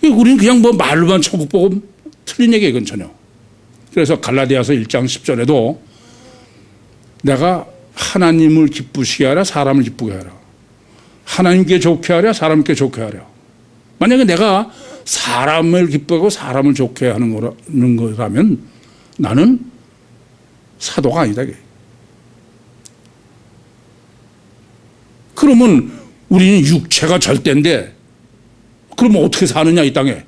우리는 그냥 뭐 말로만 천국 복음 틀린 얘기예요. 이건 전혀. 그래서 갈라디아서 1장 10절에도 내가 하나님을 기쁘시게 하라 사람을 기쁘게 하라. 하나님께 좋게 하랴 사람께 좋게 하랴. 만약에 내가 사람을 기쁘고 사람을 좋게 하는 거라면 나는 사도가 아니다. 그러면 우리는 육체가 절대인데 그러면 어떻게 사느냐 이 땅에.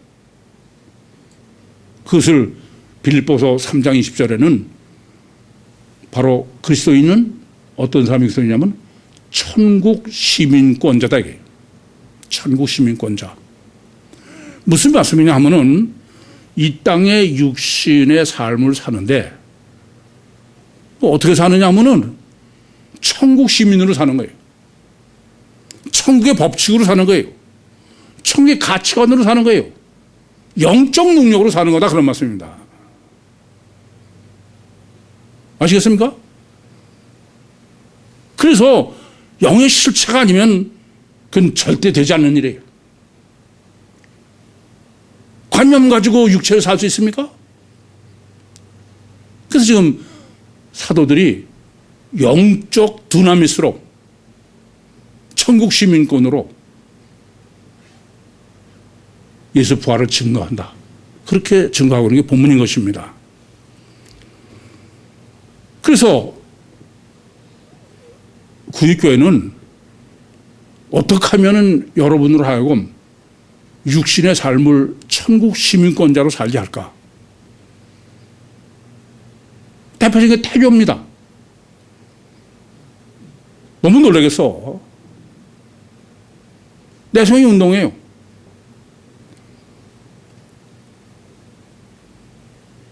그것을 빌립보서 3장 20절에는 바로 그리스도인은 어떤 사람이 그리스도이냐면 천국 시민권자다 이게. 천국 시민권자. 무슨 말씀이냐 하면은 이 땅의 육신의 삶을 사는데 어떻게 사느냐 하면은 천국 시민으로 사는 거예요. 천국의 법칙으로 사는 거예요. 천국의 가치관으로 사는 거예요. 영적 능력으로 사는 거다, 그런 말씀입니다. 아시겠습니까? 그래서 영의 실체가 아니면 그건 절대 되지 않는 일이에요. 관념 가지고 육체를 살 수 있습니까? 그래서 지금 사도들이 영적 두나미스로 천국 시민권으로 예수 부활을 증거한다. 그렇게 증거하고 있는 게 본문인 것입니다. 그래서 구입교회는 어떻게 하면 여러분으로 하여금 육신의 삶을 천국 시민권자로 살게 할까? 대표적인 게 태교입니다. 너무 놀라겠어. 내성이 운동이에요.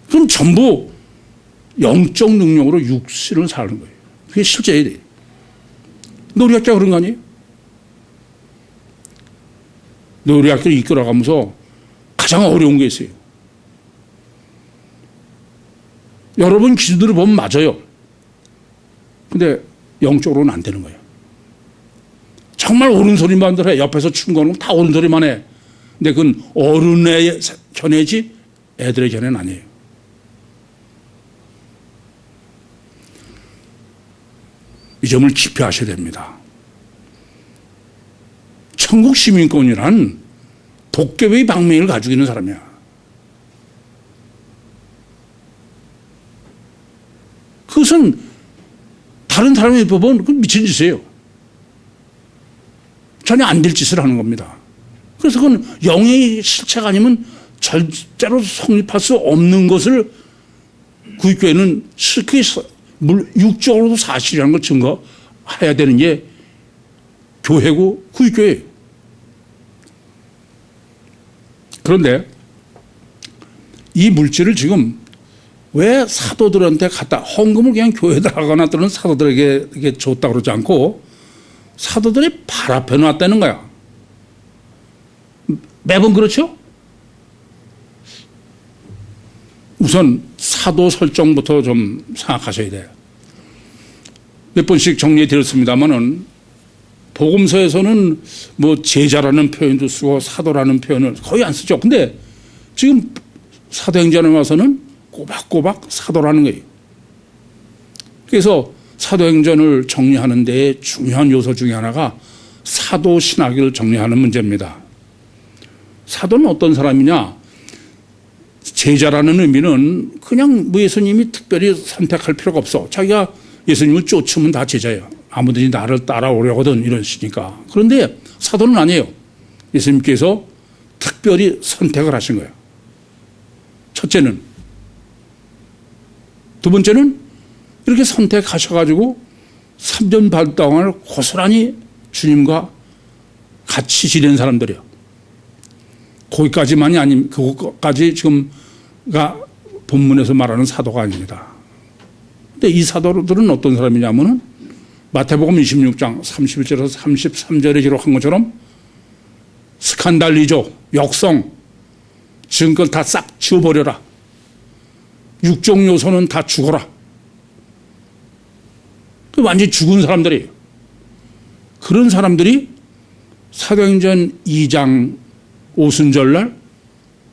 그럼 전부 영적 능력으로 육신을 사는 거예요. 그게 실제예요. 놀이학교가 그런 거 아니에요? 놀이학교를 이끌어가면서 가장 어려운 게 있어요. 여러분 기준으로 보면 맞아요. 근데 영적으로는 안 되는 거예요. 정말 옳은 소리만 들어. 옆에서 충고하는 건 다 옳은 소리만 해. 근데 그건 어른의 견해지 애들의 견해는 아니에요. 이 점을 깊이 아셔야 됩니다. 천국 시민권이란 도깨비의 방맹이를 가지고 있는 사람이야. 그것은 다른 사람의 법은 미친 짓이에요. 전혀 안 될 짓을 하는 겁니다. 그래서 그건 영의 실체가 아니면 절대로 성립할 수 없는 것을 구입교회는 그게 육적으로도 사실이라는 걸 증거해야 되는 게 교회고 구입교회예요. 그런데 이 물질을 지금 왜 사도들한테 갖다 헌금을 그냥 교회에다 하거나 또는 사도들에게 이렇게 줬다 그러지 않고 사도들이 발 앞에 놨다는 거야. 매번 그렇죠? 우선 사도 설정부터 좀 생각하셔야 돼요. 몇 번씩 정리해 드렸습니다만은 복음서에서는 뭐 제자라는 표현도 쓰고 사도라는 표현을 거의 안 쓰죠. 근데 지금 사도행전에 와서는 꼬박꼬박 사도라는 거예요. 그래서 사도행전을 정리하는 데 중요한 요소 중에 하나가 사도 신학을 정리하는 문제입니다. 사도는 어떤 사람이냐? 제자라는 의미는 그냥 뭐 예수님이 특별히 선택할 필요가 없어. 자기가 예수님을 쫓으면 다 제자예요. 아무든지 나를 따라오려거든 이런 식이니까. 그런데 사도는 아니에요. 예수님께서 특별히 선택을 하신 거예요. 첫째는. 두 번째는 이렇게 선택하셔가지고 3년 반 동안을 고스란히 주님과 같이 지낸 사람들이에요. 거기까지만이 아닌 그것까지 지금가 본문에서 말하는 사도가 아닙니다. 근데 이 사도들은 어떤 사람이냐면은 마태복음 26장 31절에서 33절에 기록한 것처럼 스칸달리조, 역성, 지금껏 다 싹 지워버려라. 육종 요소는 다 죽어라. 완전히 죽은 사람들이에요. 그런 사람들이 사도행전 2장 오순절날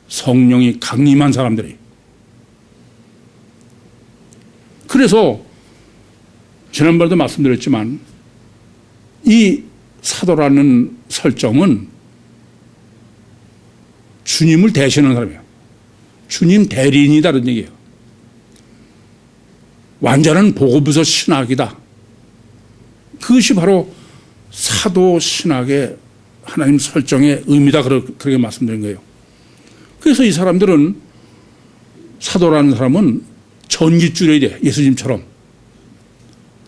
성령이 강림한 사람들이에요. 그래서 지난번에도 말씀드렸지만 이 사도라는 설정은 주님을 대신하는 사람이에요. 주님 대리인이다는 얘기예요. 완전한 보고부서 신학이다. 그것이 바로 사도 신학의 하나님 설정의 의미다. 그렇게 말씀드린 거예요. 그래서 이 사람들은 사도라는 사람은 전깃줄이어야 돼. 예수님처럼.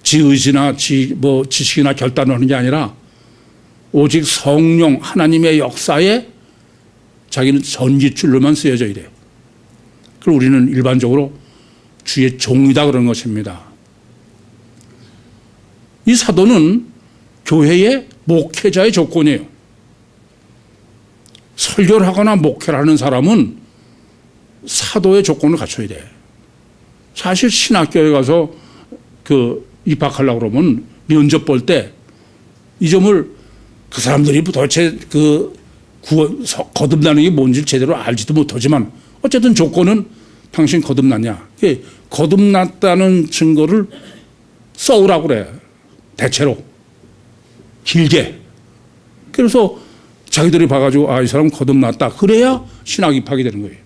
지 의지나 지식이나 결단을 하는 게 아니라 오직 성령 하나님의 역사에 자기는 전깃줄로만 쓰여져야 돼요. 그리고 우리는 일반적으로 주의 종이다 그런 것입니다. 이 사도는 교회의 목회자의 조건이에요. 설교를 하거나 목회를 하는 사람은 사도의 조건을 갖춰야 돼. 사실 신학교에 가서 입학하려고 그러면 면접 볼 때 이 점을 그 사람들이 도대체 거듭나는 게 뭔지 제대로 알지도 못하지만 어쨌든 조건은 당신 거듭났냐. 거듭났다는 증거를 써오라고 그래. 대체로. 길게. 그래서 자기들이 봐가지고 이 사람 거듭났다. 그래야 신학 입학이 되는 거예요.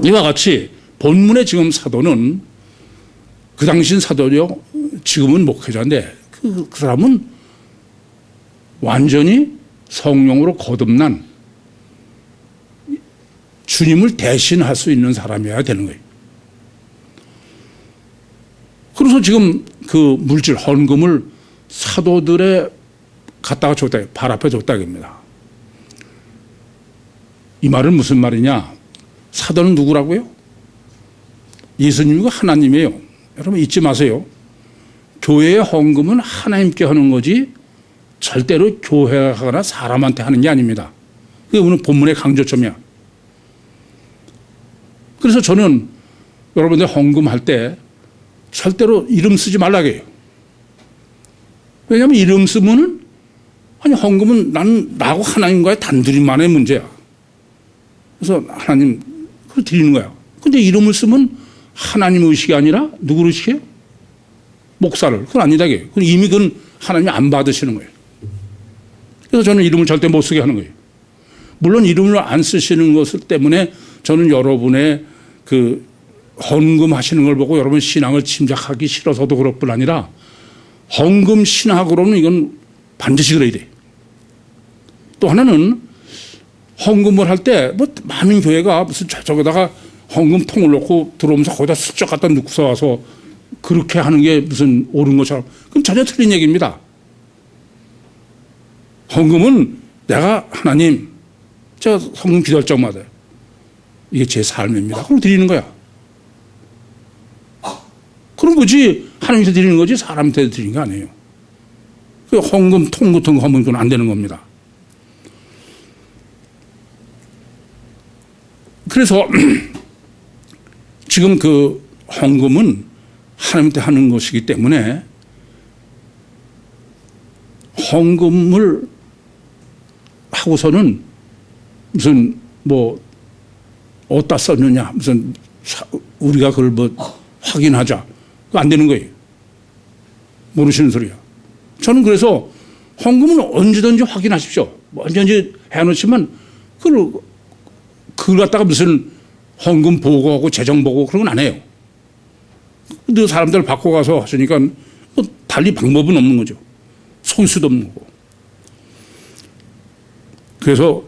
이와 같이 본문의 지금 사도는 그 당시는 사도요. 지금은 목회자인데 그 사람은 완전히 성령으로 거듭난 주님을 대신할 수 있는 사람이어야 되는 거예요. 그래서 지금 그 물질 헌금을 사도들의 갖다가 줬다. 발 앞에 줬다. 입니다. 이 말은 무슨 말이냐. 사도는 누구라고요? 예수님이고 하나님이에요. 여러분 잊지 마세요. 교회의 헌금은 하나님께 하는 거지 절대로 교회가 하거나 사람한테 하는 게 아닙니다. 그게 오늘 본문의 강조점이야. 그래서 저는 여러분들 헌금할 때 절대로 이름 쓰지 말라고 해요. 왜냐하면 이름 쓰면은 헌금은 나하고 하나님과의 단둘이만의 문제야. 그래서 하나님 그걸 드리는 거야. 근데 이름을 쓰면 하나님 의식이 아니라 누구를 의식해요? 목사를. 그건 아니다. 그건 이미 그건 하나님이 안 받으시는 거예요. 그래서 저는 이름을 절대 못 쓰게 하는 거예요. 물론 이름을 안 쓰시는 것을 때문에 저는 여러분의 그 헌금 하시는 걸 보고 여러분 신앙을 침략하기 싫어서도 그럴 뿐 아니라 헌금 신학으로는 이건 반드시 그래야 돼. 또 하나는 헌금을 할 때 뭐 많은 교회가 무슨 저쪽에다가 헌금 통을 놓고 들어오면서 거기다 슬쩍 갖다 넣고서 와서 그렇게 하는 게 무슨 옳은 것처럼. 그건 전혀 틀린 얘기입니다. 헌금은 내가 하나님, 제가 헌금 기도할 적마다 이게 제 삶입니다. 그럼 드리는 거야. 그런 거지. 하나님한테 드리는 거지 사람한테 드리는 게 아니에요. 그 헌금 통 같은 거 하면 그건 안 되는 겁니다. 그래서 지금 그 헌금은 하나님한테 하는 것이기 때문에 헌금을 하고서는 무슨 뭐 어디다 썼느냐 무슨 우리가 그걸 뭐 확인하자. 그거 안 되는 거예요. 모르시는 소리야. 저는 그래서 헌금은 언제든지 확인하십시오. 언제든지 해놓으시면 그걸 갖다가 무슨 헌금 보고하고 재정 보고 그런 건 안 해요. 근데 사람들 바꿔 가서 하시니까 뭐 달리 방법은 없는 거죠. 속일 수도 없는 거고. 그래서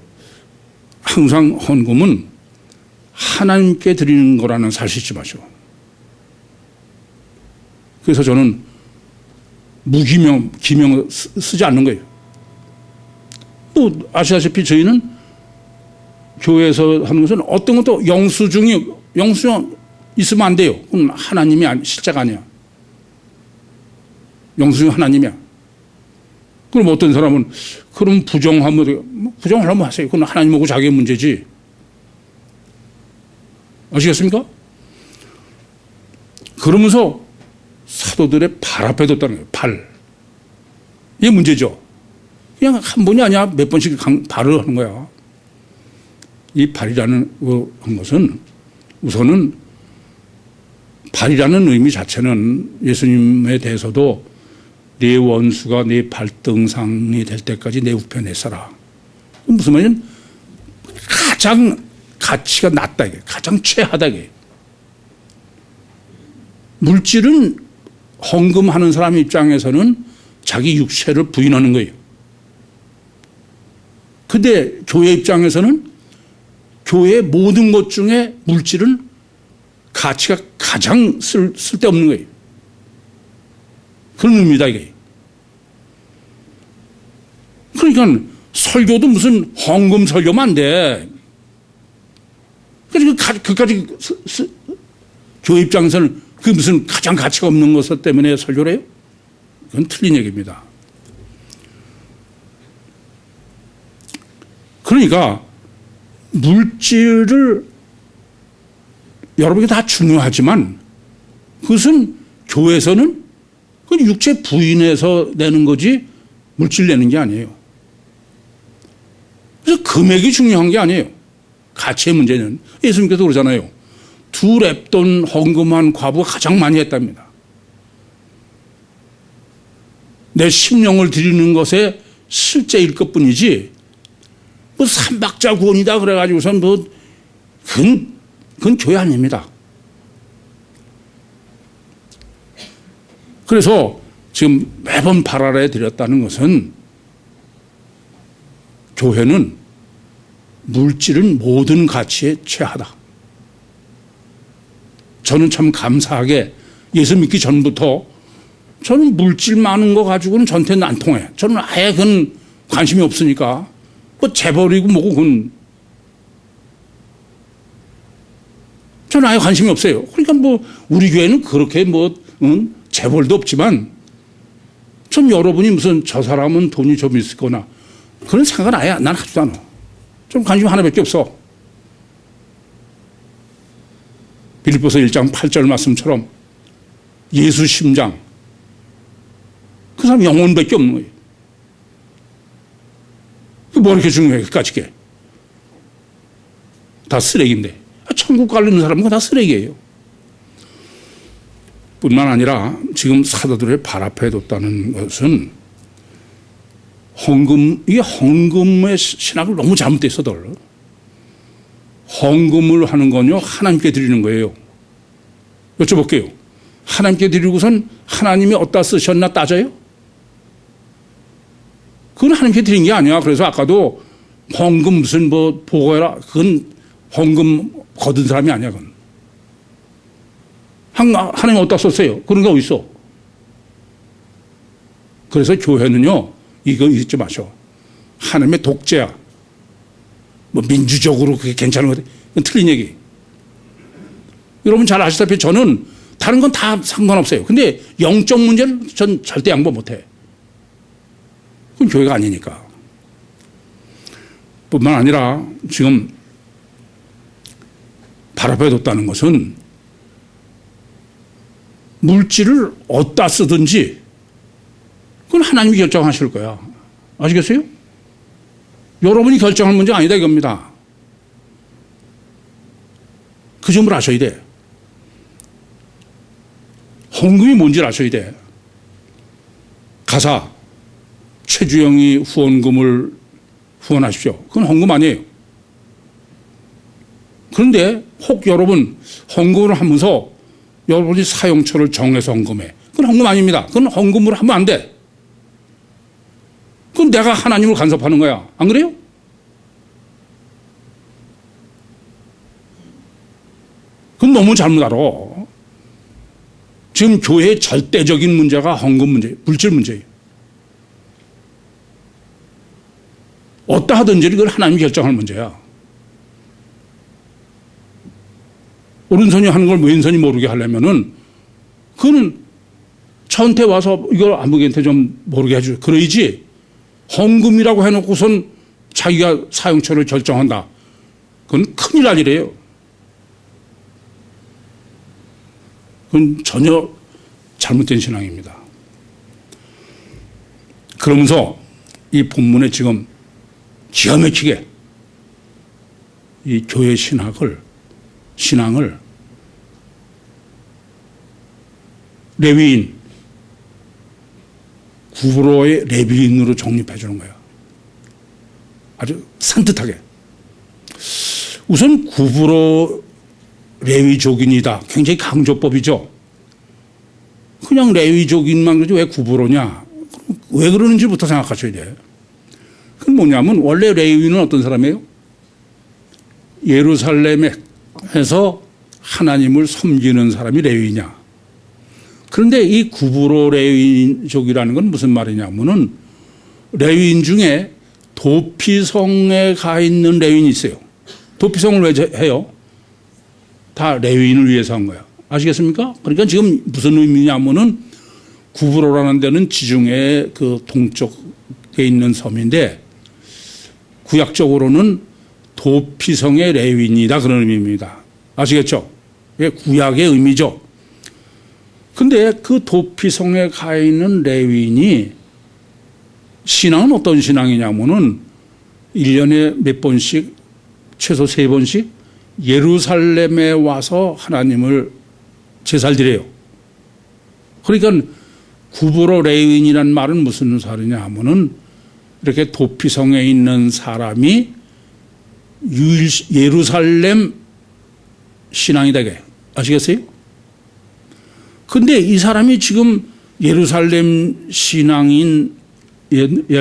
항상 헌금은 하나님께 드리는 거라는 사실 잊지 마시오. 그래서 저는 무기명, 기명 쓰지 않는 거예요. 또 아시다시피 저희는 교회에서 하는 것은 어떤 것도 영수증이 있으면 안 돼요. 그건 하나님이 실제가 아니야. 영수증 하나님이야. 그럼 어떤 사람은 그럼 부정하면 부정하려면 하세요. 그건 하나님하고 자기의 문제지. 아시겠습니까? 그러면서 사도들의 발 앞에 뒀다는 거예요. 발. 이게 문제죠. 그냥 한 번이 아니야. 몇 번씩 발을 하는 거야. 이 발이라는 것은 우선은 발이라는 의미 자체는 예수님에 대해서도 내 원수가 내 발등상이 될 때까지 내 우편에 서라. 무슨 말이냐면 가장 가치가 낮다. 이게. 가장 최하다. 이게. 물질은 헌금하는 사람 입장에서는 자기 육체를 부인하는 거예요. 근데 교회 입장에서는 교회의 모든 것 중에 물질은 가치가 가장 쓸데없는 거예요. 그런 의미다 이게. 그러니까 설교도 무슨 헌금 설교면 안 돼. 그러니까 그까지 교회 입장에서는 그 무슨 가장 가치가 없는 것 때문에 설교를 해요? 그건 틀린 얘기입니다. 그러니까 물질을 여러분이 다 중요하지만 그것은 교회에서는 그 육체 부인해서 내는 거지 물질 내는 게 아니에요. 그래서 금액이 중요한 게 아니에요. 가치의 문제는 예수님께서 그러잖아요. 2렙돈 헌금한 과부가 가장 많이 했답니다. 내 심령을 드리는 것에 실제일 것뿐이지 뭐 삼박자 구원이다 그래가지고선 뭐 그건 교회 아닙니다. 그래서 지금 매번 발알해 드렸다는 것은 교회는 물질은 모든 가치에 최하다. 저는 참 감사하게 예수 믿기 전부터 저는 물질 많은 거 가지고는 전태는 안 통해. 저는 아예 그건 관심이 없으니까 뭐 재벌이고 뭐고 그건 저는 아예 관심이 없어요. 그러니까 뭐 우리 교회는 그렇게 뭐 재벌도 없지만 전 여러분이 무슨 저 사람은 돈이 좀 있을 거나 그런 생각은 아예 난 하지도 않아. 좀 관심 하나밖에 없어. 빌립보서 1장 8절 말씀처럼 예수 심장 그 사람 영혼밖에 없는 거예요. 그게 뭐 이렇게 중요해 그까짓 게. 다 쓰레기인데 천국 가려는 사람은 다 쓰레기예요. 뿐만 아니라 지금 사도들의 발 앞에 뒀다는 것은 이게 헌금의 신학을 너무 잘못됐어들. 헌금을 하는 건요 하나님께 드리는 거예요. 여쭤볼게요. 하나님께 드리고선 하나님이 어디다 쓰셨나 따져요? 그건 하나님께 드린 게 아니야. 그래서 아까도 헌금 무슨 뭐 보고해라. 그건 헌금 거둔 사람이 아니야. 그건. 하나님 어디다 썼어요? 그런 게 어디 있어? 그래서 교회는요 이거 잊지 마셔. 하나님의 독재야. 뭐 민주적으로 그게 괜찮은 거 그건 틀린 얘기. 여러분 잘 아시다시피 저는 다른 건 다 상관없어요. 근데 영적 문제는 전 절대 양보 못해. 그건 교회가 아니니까. 뿐만 아니라 지금 발 앞에 뒀다는 것은 물질을 어디다 쓰든지 그건 하나님이 결정하실 거야. 아시겠어요? 여러분이 결정할 문제 아니다 이겁니다. 그 점을 아셔야 돼. 헌금이 뭔지를 아셔야 돼. 가사 최주영이 후원금을 후원하십시오. 그건 헌금 아니에요. 그런데 혹 여러분 헌금을 하면서 여러분이 사용처를 정해서 헌금해. 그건 헌금 아닙니다. 그건 헌금으로 하면 안 돼. 그건 내가 하나님을 간섭하는 거야. 안 그래요? 그건 너무 잘못 알아. 지금 교회의 절대적인 문제가 헌금 문제예요. 물질 문제예요. 어떠 하든지 그걸 하나님이 결정할 문제야. 오른손이 하는 걸 왼손이 모르게 하려면은 그거는 저한테 와서 이걸 아무개한테 좀 모르게 해줘. 그러야지 헌금이라고 해놓고선 자기가 사용처를 결정한다. 그건 큰일 날 일이에요. 그건 전혀 잘못된 신앙입니다. 그러면서 이 본문에 지금 기가 막히게 이 교회 신앙을 레위인, 구브로의 레위인으로 정립해 주는 거예요. 아주 산뜻하게. 우선 구브로 레위족인이다. 굉장히 강조법이죠. 그냥 레위족인만 그러지 왜 구브로냐. 왜 그러는지부터 생각하셔야 돼요. 그건 뭐냐면 원래 레위인은 어떤 사람이에요? 예루살렘에서 하나님을 섬기는 사람이 레위냐. 그런데 이 구브로 레위족이라는 건 무슨 말이냐면은 레위인 중에 도피성에 가 있는 레위인이 있어요. 도피성을 왜 해요? 다 레위인을 위해서 한 거야. 아시겠습니까? 그러니까 지금 무슨 의미냐면은 구브로라는 데는 지중해 그 동쪽에 있는 섬인데 구약적으로는 도피성의 레위인이다 그런 의미입니다. 아시겠죠? 이게 구약의 의미죠. 근데 그 도피성에 가 있는 레위인이 신앙은 어떤 신앙이냐면은 1년에 몇 번씩 최소 3번씩 예루살렘에 와서 하나님을 제사를 드려요. 그러니까 구브로 레위인이라는 말은 무슨 말이냐 하면은 이렇게 도피성에 있는 사람이 예루살렘 신앙이 되게. 아시겠어요? 근데 이 사람이 지금 예루살렘 신앙인이어야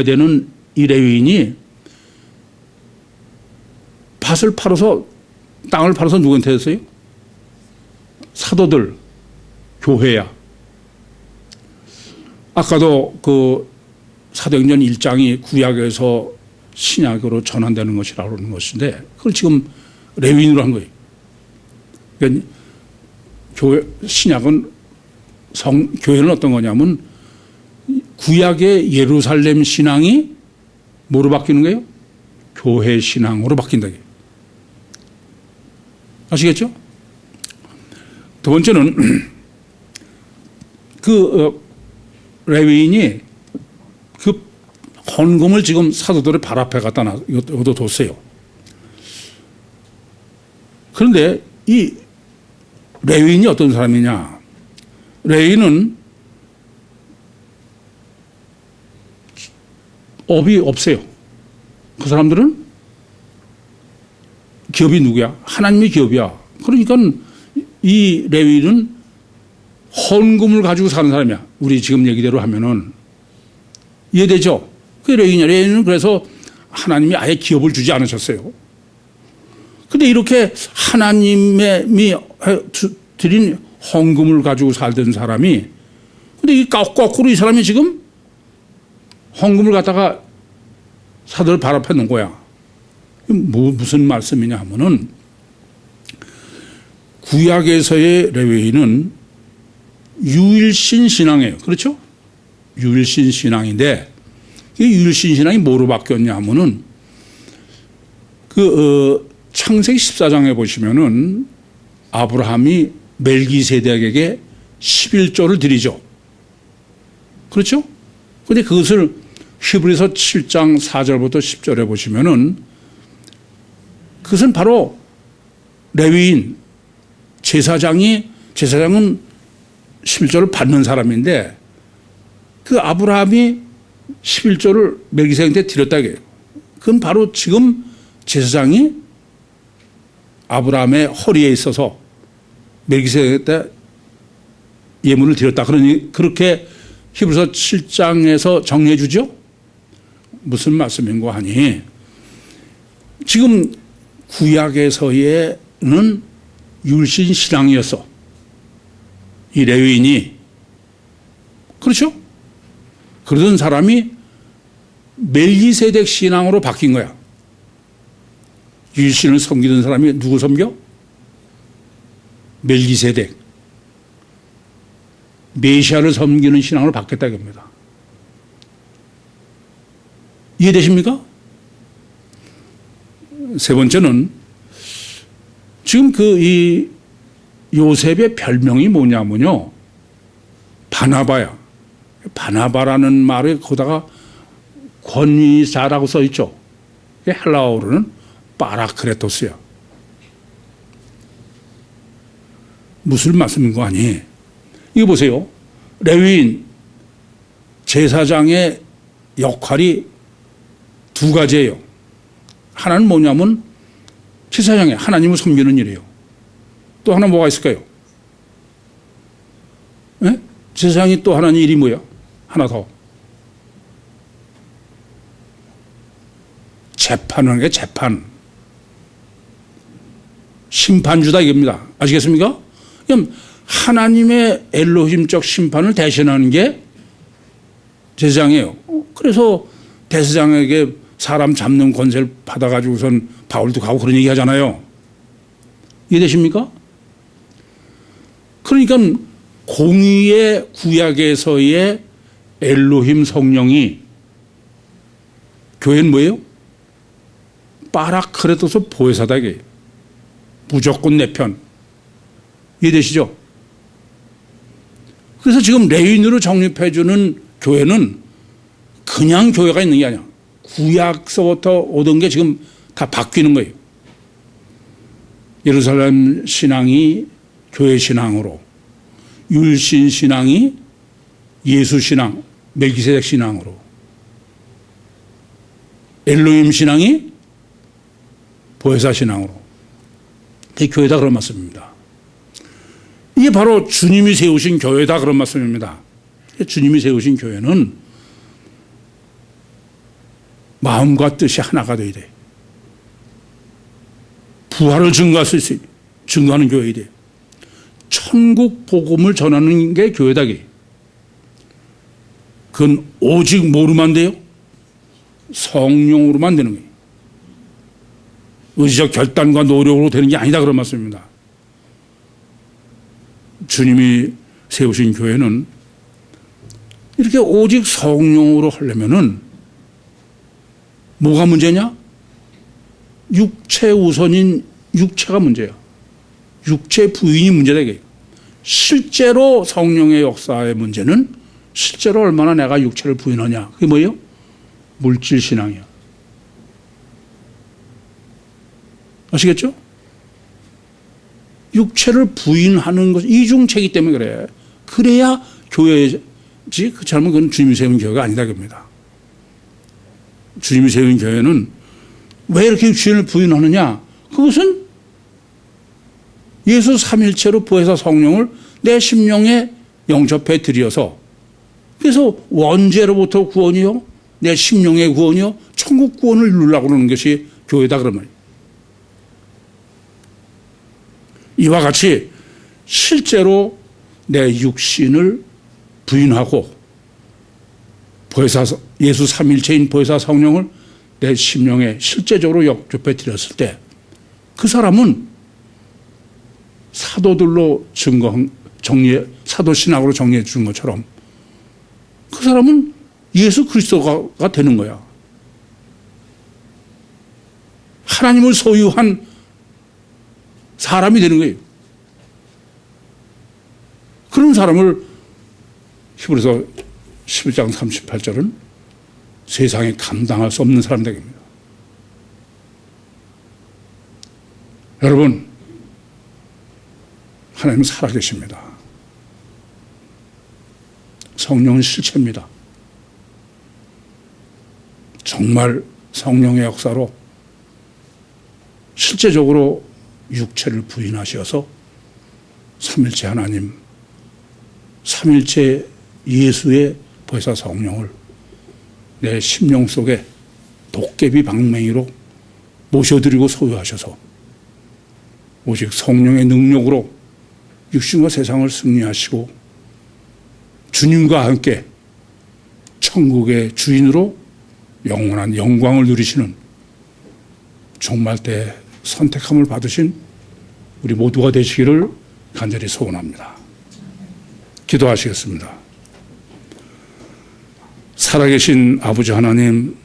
되는 이 레위인이 밭을 팔아서 땅을 팔아서 누구한테 했어요? 사도들, 교회야. 아까도 그 사도행전 1장이 구약에서 신약으로 전환되는 것이라고 하는 것인데 그걸 지금 레위인으로 한 거예요. 그러니까 신약은 교회는 어떤 거냐면 구약의 예루살렘 신앙이 뭐로 바뀌는 거예요? 교회 신앙으로 바뀐다. 아시겠죠? 두 번째는 그 레위인이 그 헌금을 지금 사도들의 발 앞에 갖다 이것도 뒀어요. 그런데 이 레위인이 어떤 사람이냐? 레위인은 업이 없어요. 그 사람들은 기업이 누구야? 하나님의 기업이야. 그러니까 이 레위인은 헌금을 가지고 사는 사람이야. 우리 지금 얘기대로 하면은 이해되죠? 그 레위인이야. 레위인은 그래서 하나님이 아예 기업을 주지 않으셨어요. 근데 이렇게 하나님이 드린 헌금을 가지고 살던 사람이 근데 이 거꾸로 이 사람이 지금 헌금을 갖다가 사도를 발 앞에 놓은 거야. 무슨 말씀이냐 하면은 구약에서의 레위인은 유일신 신앙이에요. 그렇죠? 유일신 신앙인데 이 유일신 신앙이 뭐로 바뀌었냐 하면은 창세기 14장에 보시면은 아브라함이 멜기세덱에게 11조를 드리죠. 그렇죠? 근데 그것을 히브리서 7장 4절부터 10절에 보시면은 그것은 바로 레위인 제사장은 11조를 받는 사람인데 그 아브라함이 11조를 멜기세덱한테 드렸다 이게요. 그건 바로 지금 제사장이 아브라함의 허리에 있어서 멜기세덱한테 예물을 드렸다. 그러니 그렇게 히브리서 7장에서 정리해 주죠. 무슨 말씀인고 하니 지금 구약에서는 율신 신앙이었어. 이 레위인이. 그렇죠? 그러던 사람이 멜기세덱 신앙으로 바뀐 거야. 율신을 섬기던 사람이 누구 섬겨? 멜기세덱. 메시아를 섬기는 신앙으로 바뀌었다 이겁니다. 이해되십니까? 세 번째는 지금 이 요셉의 별명이 뭐냐면요. 바나바야. 바나바라는 말에 거기다가 권위자라고 써 있죠. 헬라어로는 파라크레토스야. 무슨 말씀인 거 아니? 이거 보세요. 레위인 제사장의 역할이 두 가지예요. 하나는 뭐냐면 제사장이 하나님을 섬기는 일이에요. 또 하나 뭐가 있을까요? 네? 제사장이 또 하는 일이 뭐야? 하나 더. 재판하는 게 재판. 심판주다 이겁니다. 아시겠습니까? 그럼 하나님의 엘로힘적 심판을 대신하는 게 제사장이에요. 그래서 대제사장에게 사람 잡는 권세를 받아가지고선 바울도 가고 그런 얘기 하잖아요. 이해되십니까? 그러니까 공의의 구약에서의 엘로힘 성령이 교회는 뭐예요? 파라크레토스 보혜사다 이게 무조건 내 편. 이해되시죠? 그래서 지금 레위인으로 정립해주는 교회는 그냥 교회가 있는 게 아니야. 구약서부터 오던 게 지금 다 바뀌는 거예요. 예루살렘 신앙이 교회 신앙으로, 율신 신앙이 예수 신앙, 멜기세덱 신앙으로, 엘로힘 신앙이 보혜사 신앙으로. 그게 교회다 그런 말씀입니다. 이게 바로 주님이 세우신 교회다 그런 말씀입니다. 주님이 세우신 교회는 마음과 뜻이 하나가 되어야 돼. 부활을 증거할 수 있어요. 증거하는 교회야 돼. 천국 복음을 전하는 게 교회다. 그건 오직 뭐로만 돼요? 성령으로만 되는 거예요. 의지적 결단과 노력으로 되는 게 아니다 그런 말씀입니다. 주님이 세우신 교회는 이렇게 오직 성령으로 하려면은 뭐가 문제냐? 육체 우선인 육체가 문제야. 육체 부인이 문제다 이게. 실제로 성령의 역사의 문제는 실제로 얼마나 내가 육체를 부인하냐. 그게 뭐예요? 물질 신앙이야. 아시겠죠? 육체를 부인하는 것, 이중체이기 때문에 그래. 그래야 교회지, 그렇지 않으면 그건 주님이 세운 교회가 아니다, 그겁니다. 주님이 세운 교회는 왜 이렇게 육신을 부인하느냐? 그것은 예수 삼일체로 보혜사 성령을 내 심령에 영접해 드려서, 그래서 원죄로부터 구원이요, 내 심령의 구원이요, 천국 구원을 이루려고 하는 것이 교회다, 그러면. 이와 같이 실제로 내 육신을 부인하고 보혜사, 예수 삼일체인 보혜사 성령을 내 심령에 실제적으로 영접해 드렸을 때 그 사람은 사도들로 사도신학으로 정리해 주는 것처럼 그 사람은 예수 그리스도가 되는 거야. 하나님을 소유한 사람이 되는 거예요. 그런 사람을 히브리서 11장 38절은 세상에 감당할 수 없는 사람 되겠습니다. 여러분, 하나님은 살아계십니다. 성령은 실체입니다. 정말 성령의 역사로 실제적으로 육체를 부인하셔서 삼일체 하나님, 삼일체 예수의 보혜사 성령을 내 심령 속에 도깨비 방맹이로 모셔드리고 소유하셔서 오직 성령의 능력으로 육신과 세상을 승리하시고 주님과 함께 천국의 주인으로 영원한 영광을 누리시는 종말 때 선택함을 받으신 우리 모두가 되시기를 간절히 소원합니다. 기도하시겠습니다. 살아계신 아버지 하나님,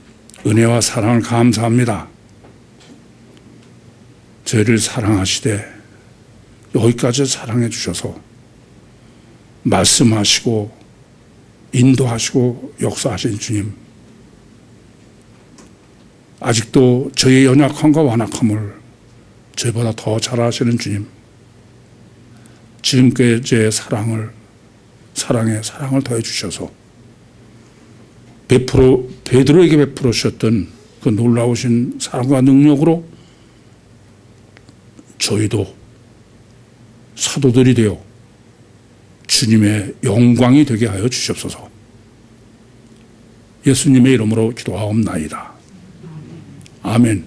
은혜와 사랑을 감사합니다. 저희를 사랑하시되 여기까지 사랑해 주셔서 말씀하시고 인도하시고 역사하신 주님, 아직도 저희의 연약함과 완악함을 저희보다 더 잘 아시는 주님, 지금까지의 사랑에 사랑을 더해 주셔서 베드로에게 베풀어 주셨던 그 놀라우신 사랑과 능력으로 저희도 사도들이 되어 주님의 영광이 되게 하여 주시옵소서. 예수님의 이름으로 기도하옵나이다. 아멘.